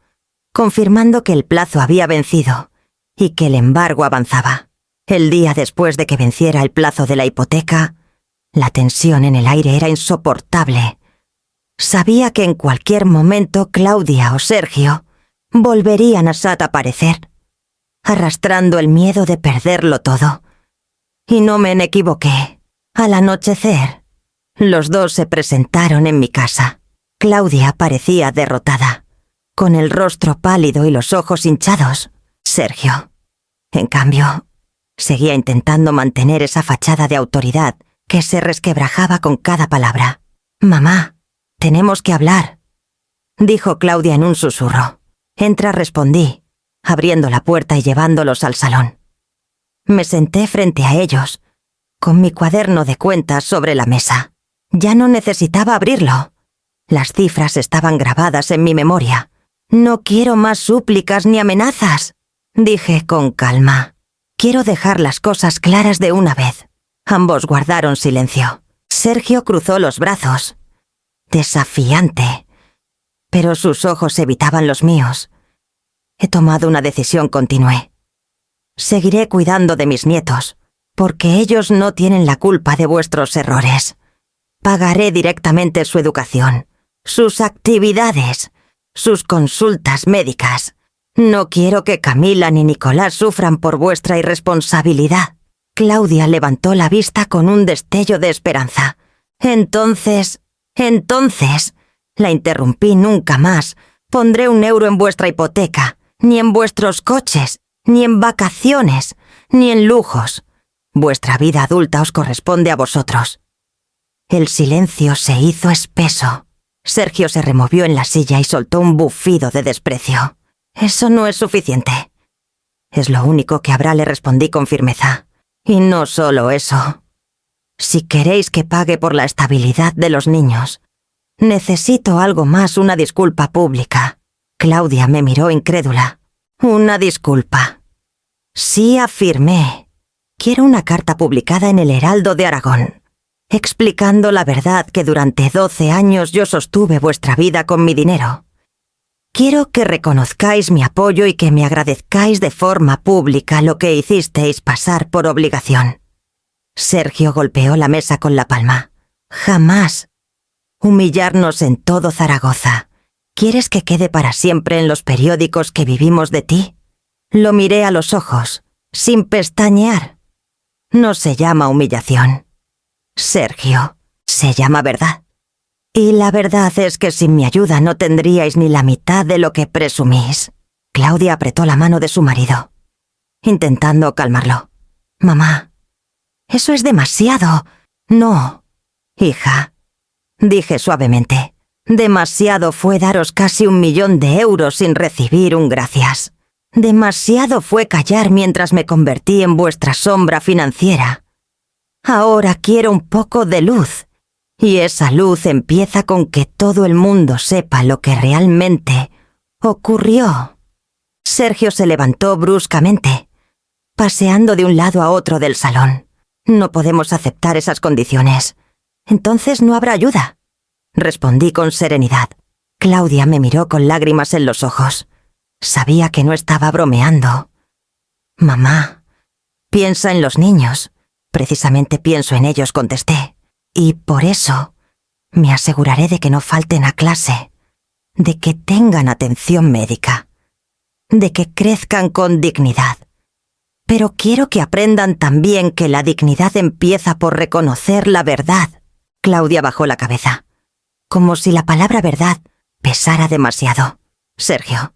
confirmando que el plazo había vencido y que el embargo avanzaba. El día después de que venciera el plazo de la hipoteca, la tensión en el aire era insoportable. Sabía que en cualquier momento Claudia o Sergio volverían a aparecer, arrastrando el miedo de perderlo todo. Y no me equivoqué. Al anochecer, los dos se presentaron en mi casa. Claudia parecía derrotada, con el rostro pálido y los ojos hinchados. Sergio, en cambio, seguía intentando mantener esa fachada de autoridad que se resquebrajaba con cada palabra. «Mamá, tenemos que hablar», dijo Claudia en un susurro. «Entra», respondí, abriendo la puerta y llevándolos al salón. Me senté frente a ellos, con mi cuaderno de cuentas sobre la mesa. Ya no necesitaba abrirlo. Las cifras estaban grabadas en mi memoria. «No quiero más súplicas ni amenazas», dije con calma. «Quiero dejar las cosas claras de una vez». Ambos guardaron silencio. Sergio cruzó los brazos, desafiante, pero sus ojos evitaban los míos. «He tomado una decisión», continué. «Seguiré cuidando de mis nietos, porque ellos no tienen la culpa de vuestros errores. Pagaré directamente su educación, sus actividades, sus consultas médicas. No quiero que Camila ni Nicolás sufran por vuestra irresponsabilidad». Claudia levantó la vista con un destello de esperanza. Entonces, la interrumpí, «nunca más pondré un euro en vuestra hipoteca, ni en vuestros coches, ni en vacaciones, ni en lujos. Vuestra vida adulta os corresponde a vosotros». El silencio se hizo espeso. Sergio se removió en la silla y soltó un bufido de desprecio. «Eso no es suficiente». «Es lo único que habrá», le respondí con firmeza. «Y no solo eso. Si queréis que pague por la estabilidad de los niños, necesito algo más, una disculpa pública». Claudia me miró incrédula. «¿Una disculpa?» «Sí», afirmé. «Quiero una carta publicada en el Heraldo de Aragón, explicando la verdad que durante 12 años yo sostuve vuestra vida con mi dinero. Quiero que reconozcáis mi apoyo y que me agradezcáis de forma pública lo que hicisteis pasar por obligación». Sergio golpeó la mesa con la palma. «Jamás. Humillarnos en todo Zaragoza. ¿Quieres que quede para siempre en los periódicos que vivimos de ti?» Lo miré a los ojos, sin pestañear. «No se llama humillación, Sergio, se llama verdad. Y la verdad es que sin mi ayuda no tendríais ni la mitad de lo que presumís». Claudia apretó la mano de su marido, intentando calmarlo. «Mamá, eso es demasiado». «No, hija», dije suavemente. «Demasiado fue daros casi 1 millón de euros sin recibir un gracias. Demasiado fue callar mientras me convertí en vuestra sombra financiera. Ahora quiero un poco de luz. Y esa luz empieza con que todo el mundo sepa lo que realmente ocurrió». Sergio se levantó bruscamente, paseando de un lado a otro del salón. «No podemos aceptar esas condiciones. Entonces no habrá ayuda», respondí con serenidad. Claudia me miró con lágrimas en los ojos. Sabía que no estaba bromeando. «Mamá, piensa en los niños». «Precisamente pienso en ellos», contesté. «Y por eso me aseguraré de que no falten a clase, de que tengan atención médica, de que crezcan con dignidad. Pero quiero que aprendan también que la dignidad empieza por reconocer la verdad». Claudia bajó la cabeza, como si la palabra verdad pesara demasiado. Sergio,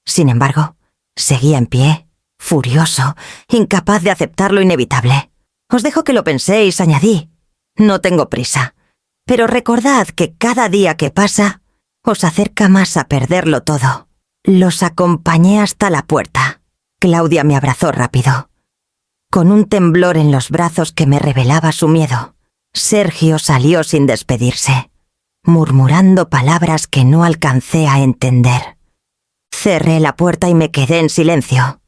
sin embargo, seguía en pie, furioso, incapaz de aceptar lo inevitable. «Os dejo que lo penséis», añadí. «No tengo prisa, pero recordad que cada día que pasa os acerca más a perderlo todo». Los acompañé hasta la puerta. Claudia me abrazó rápido. Con un temblor en los brazos que me revelaba su miedo, Sergio salió sin despedirse, murmurando palabras que no alcancé a entender. Cerré la puerta y me quedé en silencio,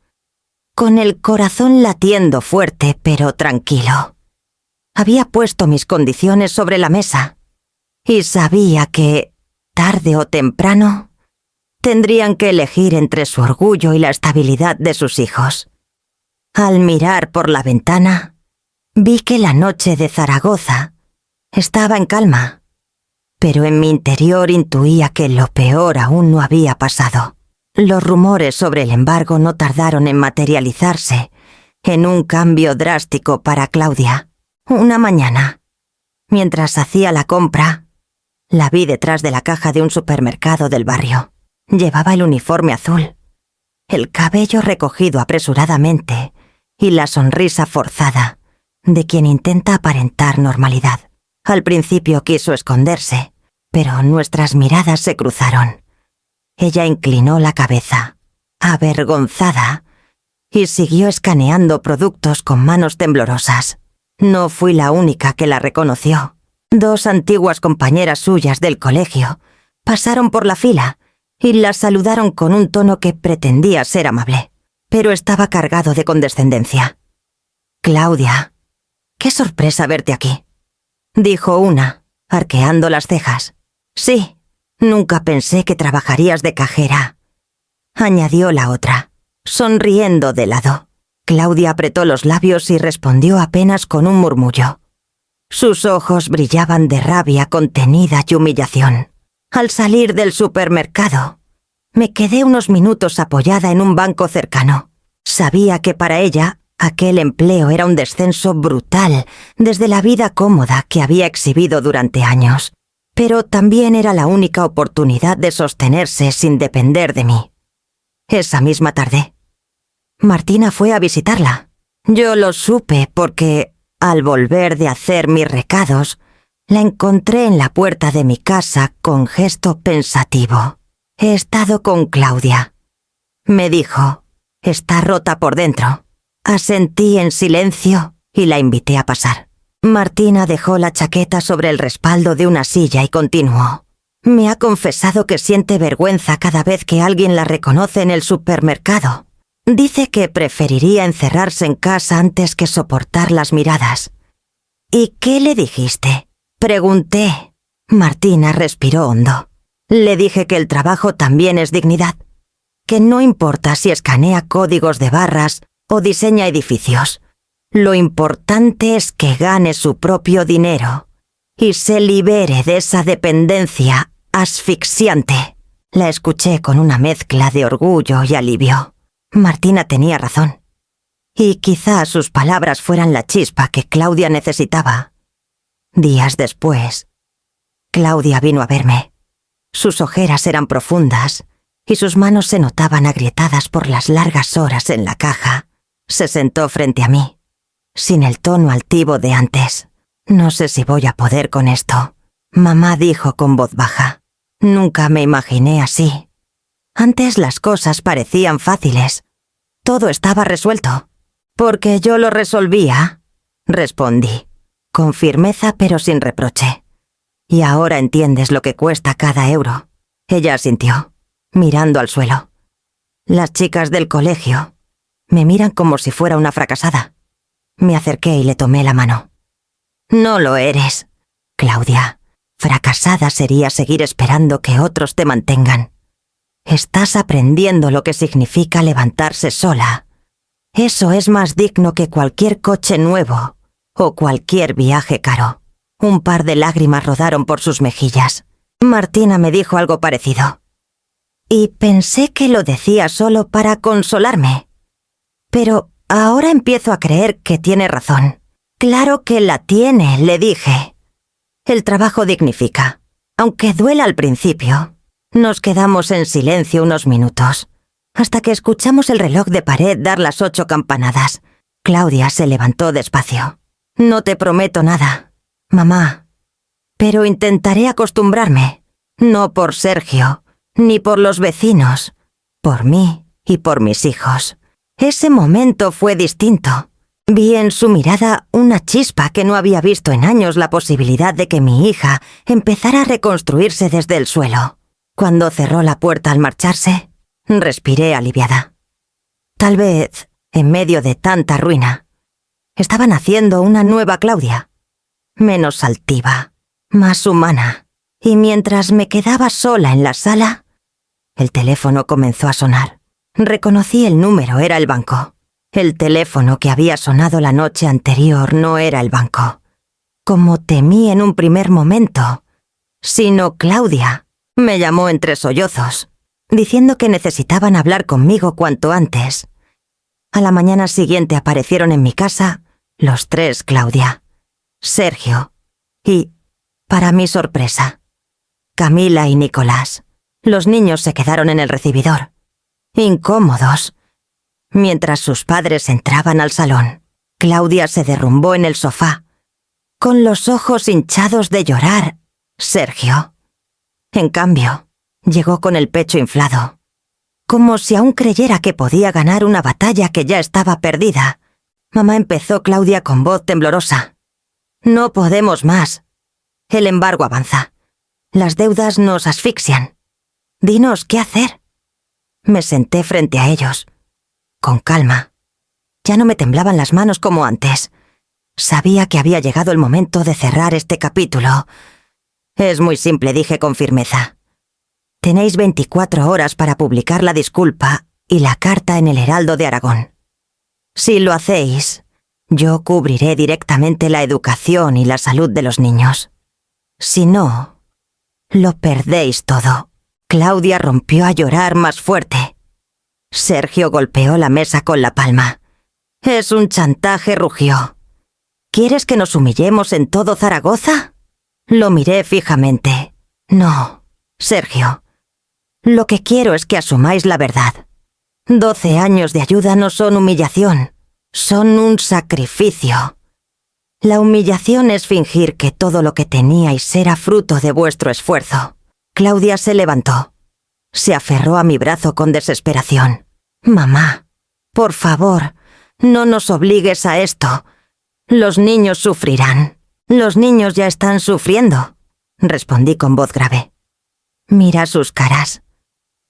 con el corazón latiendo fuerte pero tranquilo. Había puesto mis condiciones sobre la mesa y sabía que, tarde o temprano, tendrían que elegir entre su orgullo y la estabilidad de sus hijos. Al mirar por la ventana, vi que la noche de Zaragoza estaba en calma, pero en mi interior intuía que lo peor aún no había pasado. Los rumores sobre el embargo no tardaron en materializarse en un cambio drástico para Claudia. Una mañana, mientras hacía la compra, la vi detrás de la caja de un supermercado del barrio. Llevaba el uniforme azul, el cabello recogido apresuradamente y la sonrisa forzada de quien intenta aparentar normalidad. Al principio quiso esconderse, pero nuestras miradas se cruzaron. Ella inclinó la cabeza, avergonzada, y siguió escaneando productos con manos temblorosas. No fui la única que la reconoció. 2 antiguas compañeras suyas del colegio pasaron por la fila y la saludaron con un tono que pretendía ser amable, pero estaba cargado de condescendencia. «Claudia, qué sorpresa verte aquí», dijo una, arqueando las cejas. «Sí, nunca pensé que trabajarías de cajera», añadió la otra, sonriendo de lado. Claudia apretó los labios y respondió apenas con un murmullo. Sus ojos brillaban de rabia contenida y humillación. Al salir del supermercado, me quedé unos minutos apoyada en un banco cercano. Sabía que para ella aquel empleo era un descenso brutal desde la vida cómoda que había exhibido durante años, pero también era la única oportunidad de sostenerse sin depender de mí. Esa misma tarde, Martina fue a visitarla. Yo lo supe porque, al volver de hacer mis recados, la encontré en la puerta de mi casa con gesto pensativo. «He estado con Claudia», me dijo. «Está rota por dentro». Asentí en silencio y la invité a pasar. Martina dejó la chaqueta sobre el respaldo de una silla y continuó. «Me ha confesado que siente vergüenza cada vez que alguien la reconoce en el supermercado. Dice que preferiría encerrarse en casa antes que soportar las miradas». «¿Y qué le dijiste?», pregunté. Martina respiró hondo. Le dije que el trabajo también es dignidad, que no importa si escanea códigos de barras o diseña edificios. Lo importante es que gane su propio dinero y se libere de esa dependencia asfixiante. La escuché con una mezcla de orgullo y alivio. Martina tenía razón. Y quizá sus palabras fueran la chispa que Claudia necesitaba. Días después, Claudia vino a verme. Sus ojeras eran profundas y sus manos se notaban agrietadas por las largas horas en la caja. Se sentó frente a mí, sin el tono altivo de antes. «No sé si voy a poder con esto», mamá dijo con voz baja. «Nunca me imaginé así. Antes las cosas parecían fáciles. Todo estaba resuelto». «Porque yo lo resolvía», respondí, con firmeza pero sin reproche. «Y ahora entiendes lo que cuesta cada euro». Ella asintió, mirando al suelo. «Las chicas del colegio me miran como si fuera una fracasada». Me acerqué y le tomé la mano. «No lo eres, Claudia. Fracasada sería seguir esperando que otros te mantengan. Estás aprendiendo lo que significa levantarse sola. Eso es más digno que cualquier coche nuevo o cualquier viaje caro». Un par de lágrimas rodaron por sus mejillas. Martina me dijo algo parecido. Y pensé que lo decía solo para consolarme. Pero ahora empiezo a creer que tiene razón. «Claro que la tiene», le dije. «El trabajo dignifica, aunque duela al principio». Nos quedamos en silencio unos minutos, hasta que escuchamos el reloj de pared dar las 8 campanadas. Claudia se levantó despacio. «No te prometo nada, mamá, pero intentaré acostumbrarme. No por Sergio, ni por los vecinos, por mí y por mis hijos». Ese momento fue distinto. Vi en su mirada una chispa que no había visto en años, la posibilidad de que mi hija empezara a reconstruirse desde el suelo. Cuando cerró la puerta al marcharse, respiré aliviada. Tal vez, en medio de tanta ruina, estaba naciendo una nueva Claudia, menos altiva, más humana. Y mientras me quedaba sola en la sala, el teléfono comenzó a sonar. Reconocí el número, era el banco. El teléfono que había sonado la noche anterior no era el banco, como temí en un primer momento, sino Claudia. Me llamó entre sollozos, diciendo que necesitaban hablar conmigo cuanto antes. A la mañana siguiente aparecieron en mi casa los tres Claudia, Sergio y, para mi sorpresa, Camila y Nicolás. Los niños se quedaron en el recibidor, incómodos. Mientras sus padres entraban al salón, Claudia se derrumbó en el sofá, con los ojos hinchados de llorar. Sergio, en cambio, llegó con el pecho inflado, como si aún creyera que podía ganar una batalla que ya estaba perdida. Mamá, empezó Claudia con voz temblorosa. No podemos más. El embargo avanza. Las deudas nos asfixian. Dinos qué hacer. Me senté frente a ellos, con calma. Ya no me temblaban las manos como antes. Sabía que había llegado el momento de cerrar este capítulo. Es muy simple, dije con firmeza. Tenéis 24 horas para publicar la disculpa y la carta en el Heraldo de Aragón. Si lo hacéis, yo cubriré directamente la educación y la salud de los niños. Si no, lo perdéis todo. Claudia rompió a llorar más fuerte. Sergio golpeó la mesa con la palma. Es un chantaje, rugió. ¿Quieres que nos humillemos en todo Zaragoza? Lo miré fijamente. No, Sergio. Lo que quiero es que asumáis la verdad. 12 años de ayuda no son humillación, son un sacrificio. La humillación es fingir que todo lo que teníais era fruto de vuestro esfuerzo. Claudia se levantó. Se aferró a mi brazo con desesperación. Mamá, por favor, no nos obligues a esto. Los niños sufrirán. Los niños ya están sufriendo, respondí con voz grave. Mira sus caras.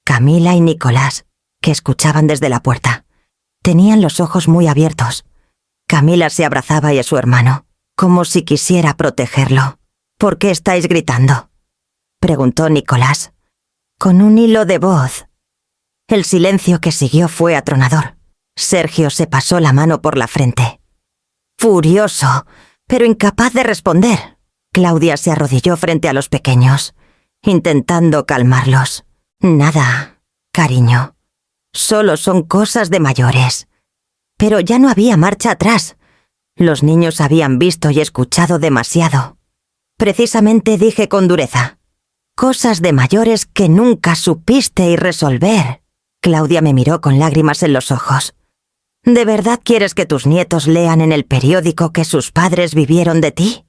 Camila y Nicolás, que escuchaban desde la puerta. Tenían los ojos muy abiertos. Camila se abrazaba a su hermano, como si quisiera protegerlo. ¿Por qué estáis gritando?, preguntó Nicolás, con un hilo de voz. El silencio que siguió fue atronador. Sergio se pasó la mano por la frente. Furioso, pero incapaz de responder. Claudia se arrodilló frente a los pequeños, intentando calmarlos. Nada, cariño. Solo son cosas de mayores. Pero ya no había marcha atrás. Los niños habían visto y escuchado demasiado. Precisamente dije con dureza. Cosas de mayores que nunca supiste resolver. Claudia me miró con lágrimas en los ojos. ¿De verdad quieres que tus nietos lean en el periódico que sus padres vivieron de ti?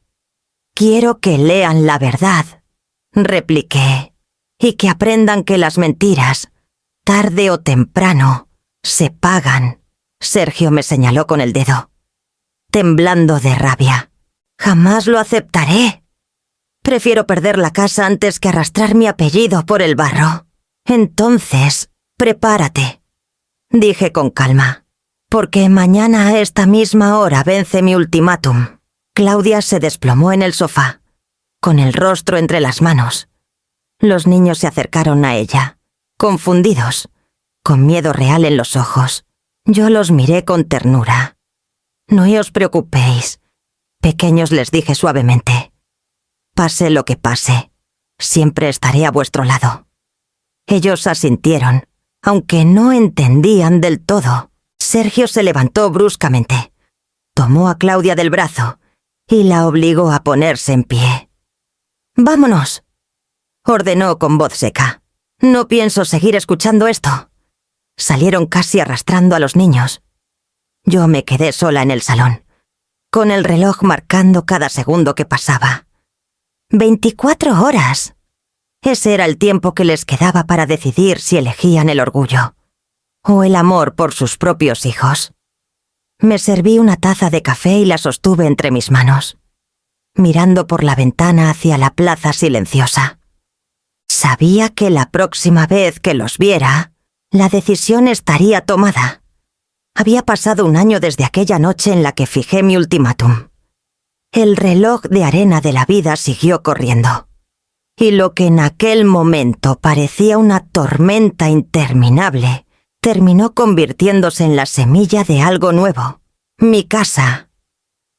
Quiero que lean la verdad, repliqué, y que aprendan que las mentiras, tarde o temprano, se pagan. Sergio me señaló con el dedo, temblando de rabia. Jamás lo aceptaré. Prefiero perder la casa antes que arrastrar mi apellido por el barro. Entonces, prepárate, dije con calma, porque mañana a esta misma hora vence mi ultimátum. Claudia se desplomó en el sofá, con el rostro entre las manos. Los niños se acercaron a ella, confundidos, con miedo real en los ojos. Yo los miré con ternura. No os preocupéis, pequeños, les dije suavemente. Pase lo que pase, siempre estaré a vuestro lado. Ellos asintieron, aunque no entendían del todo. Sergio se levantó bruscamente, tomó a Claudia del brazo y la obligó a ponerse en pie. «Vámonos», ordenó con voz seca. «No pienso seguir escuchando esto». Salieron casi arrastrando a los niños. Yo me quedé sola en el salón, con el reloj marcando cada segundo que pasaba. 24 horas. Ese era el tiempo que les quedaba para decidir si elegían el orgullo o el amor por sus propios hijos. Me serví una taza de café y la sostuve entre mis manos, mirando por la ventana hacia la plaza silenciosa. Sabía que la próxima vez que los viera, la decisión estaría tomada. Había pasado un año desde aquella noche en la que fijé mi ultimátum. El reloj de arena de la vida siguió corriendo, y lo que en aquel momento parecía una tormenta interminable, terminó convirtiéndose en la semilla de algo nuevo. Mi casa,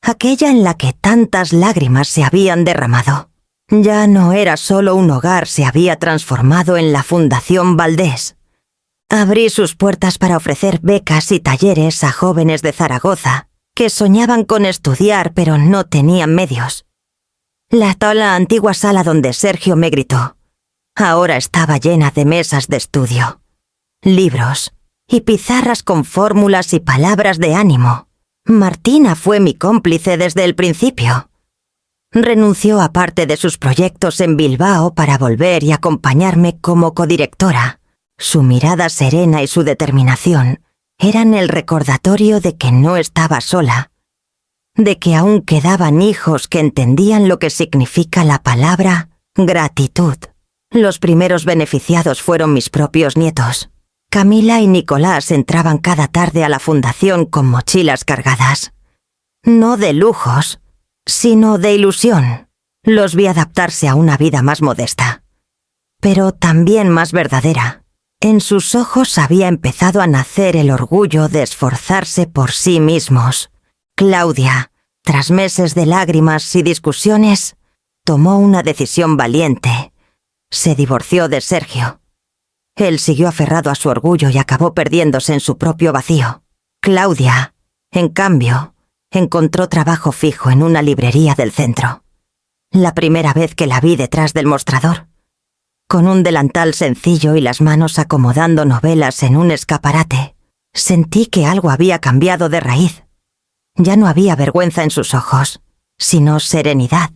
aquella en la que tantas lágrimas se habían derramado, ya no era solo un hogar, se había transformado en la Fundación Valdés. Abrí sus puertas para ofrecer becas y talleres a jóvenes de Zaragoza que soñaban con estudiar pero no tenían medios. La antigua sala donde Sergio me gritó ahora estaba llena de mesas de estudio, libros y pizarras con fórmulas y palabras de ánimo. Martina fue mi cómplice desde el principio. Renunció a parte de sus proyectos en Bilbao para volver y acompañarme como codirectora. Su mirada serena y su determinación eran el recordatorio de que no estaba sola, de que aún quedaban hijos que entendían lo que significa la palabra gratitud. Los primeros beneficiados fueron mis propios nietos. Camila y Nicolás entraban cada tarde a la fundación con mochilas cargadas. No de lujos, sino de ilusión. Los vi adaptarse a una vida más modesta, pero también más verdadera. En sus ojos había empezado a nacer el orgullo de esforzarse por sí mismos. Claudia, tras meses de lágrimas y discusiones, tomó una decisión valiente. Se divorció de Sergio. Él siguió aferrado a su orgullo y acabó perdiéndose en su propio vacío. Claudia, en cambio, encontró trabajo fijo en una librería del centro. La primera vez que la vi detrás del mostrador, con un delantal sencillo y las manos acomodando novelas en un escaparate, sentí que algo había cambiado de raíz. Ya no había vergüenza en sus ojos, sino serenidad.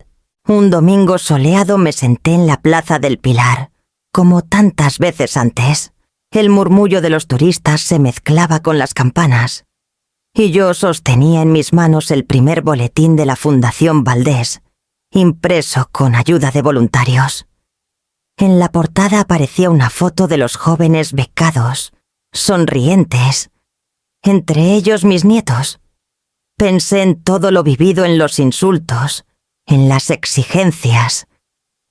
Un domingo soleado me senté en la Plaza del Pilar, como tantas veces antes. El murmullo de los turistas se mezclaba con las campanas, y yo sostenía en mis manos el primer boletín de la Fundación Valdés, impreso con ayuda de voluntarios. En la portada aparecía una foto de los jóvenes becados, sonrientes, entre ellos mis nietos. Pensé en todo lo vivido, en los insultos, en las exigencias,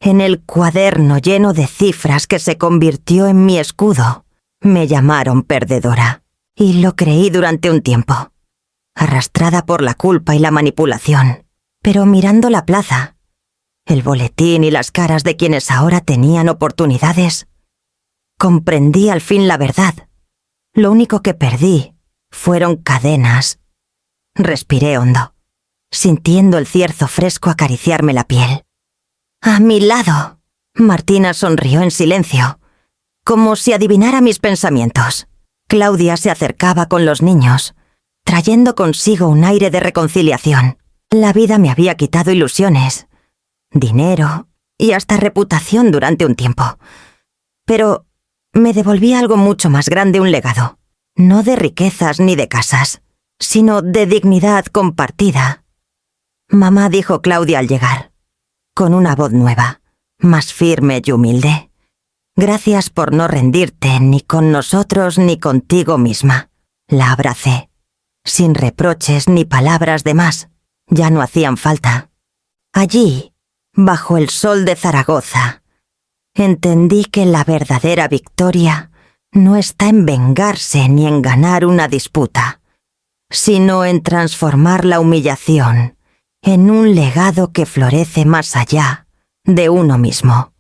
en el cuaderno lleno de cifras que se convirtió en mi escudo. Me llamaron perdedora, y lo creí durante un tiempo, arrastrada por la culpa y la manipulación. Pero mirando la plaza, el boletín y las caras de quienes ahora tenían oportunidades, comprendí al fin la verdad. Lo único que perdí fueron cadenas. Respiré hondo, sintiendo el cierzo fresco acariciarme la piel. A mi lado, Martina sonrió en silencio, como si adivinara mis pensamientos. Claudia se acercaba con los niños, trayendo consigo un aire de reconciliación. La vida me había quitado ilusiones, dinero y hasta reputación durante un tiempo. Pero me devolvía algo mucho más grande, un legado, no de riquezas ni de casas, sino de dignidad compartida. Mamá, dijo Claudia al llegar, con una voz nueva, más firme y humilde. Gracias por no rendirte ni con nosotros ni contigo misma. La abracé, sin reproches ni palabras de más. Ya no hacían falta. Allí, bajo el sol de Zaragoza, entendí que la verdadera victoria no está en vengarse ni en ganar una disputa, sino en transformar la humillación en un legado que florece más allá de uno mismo.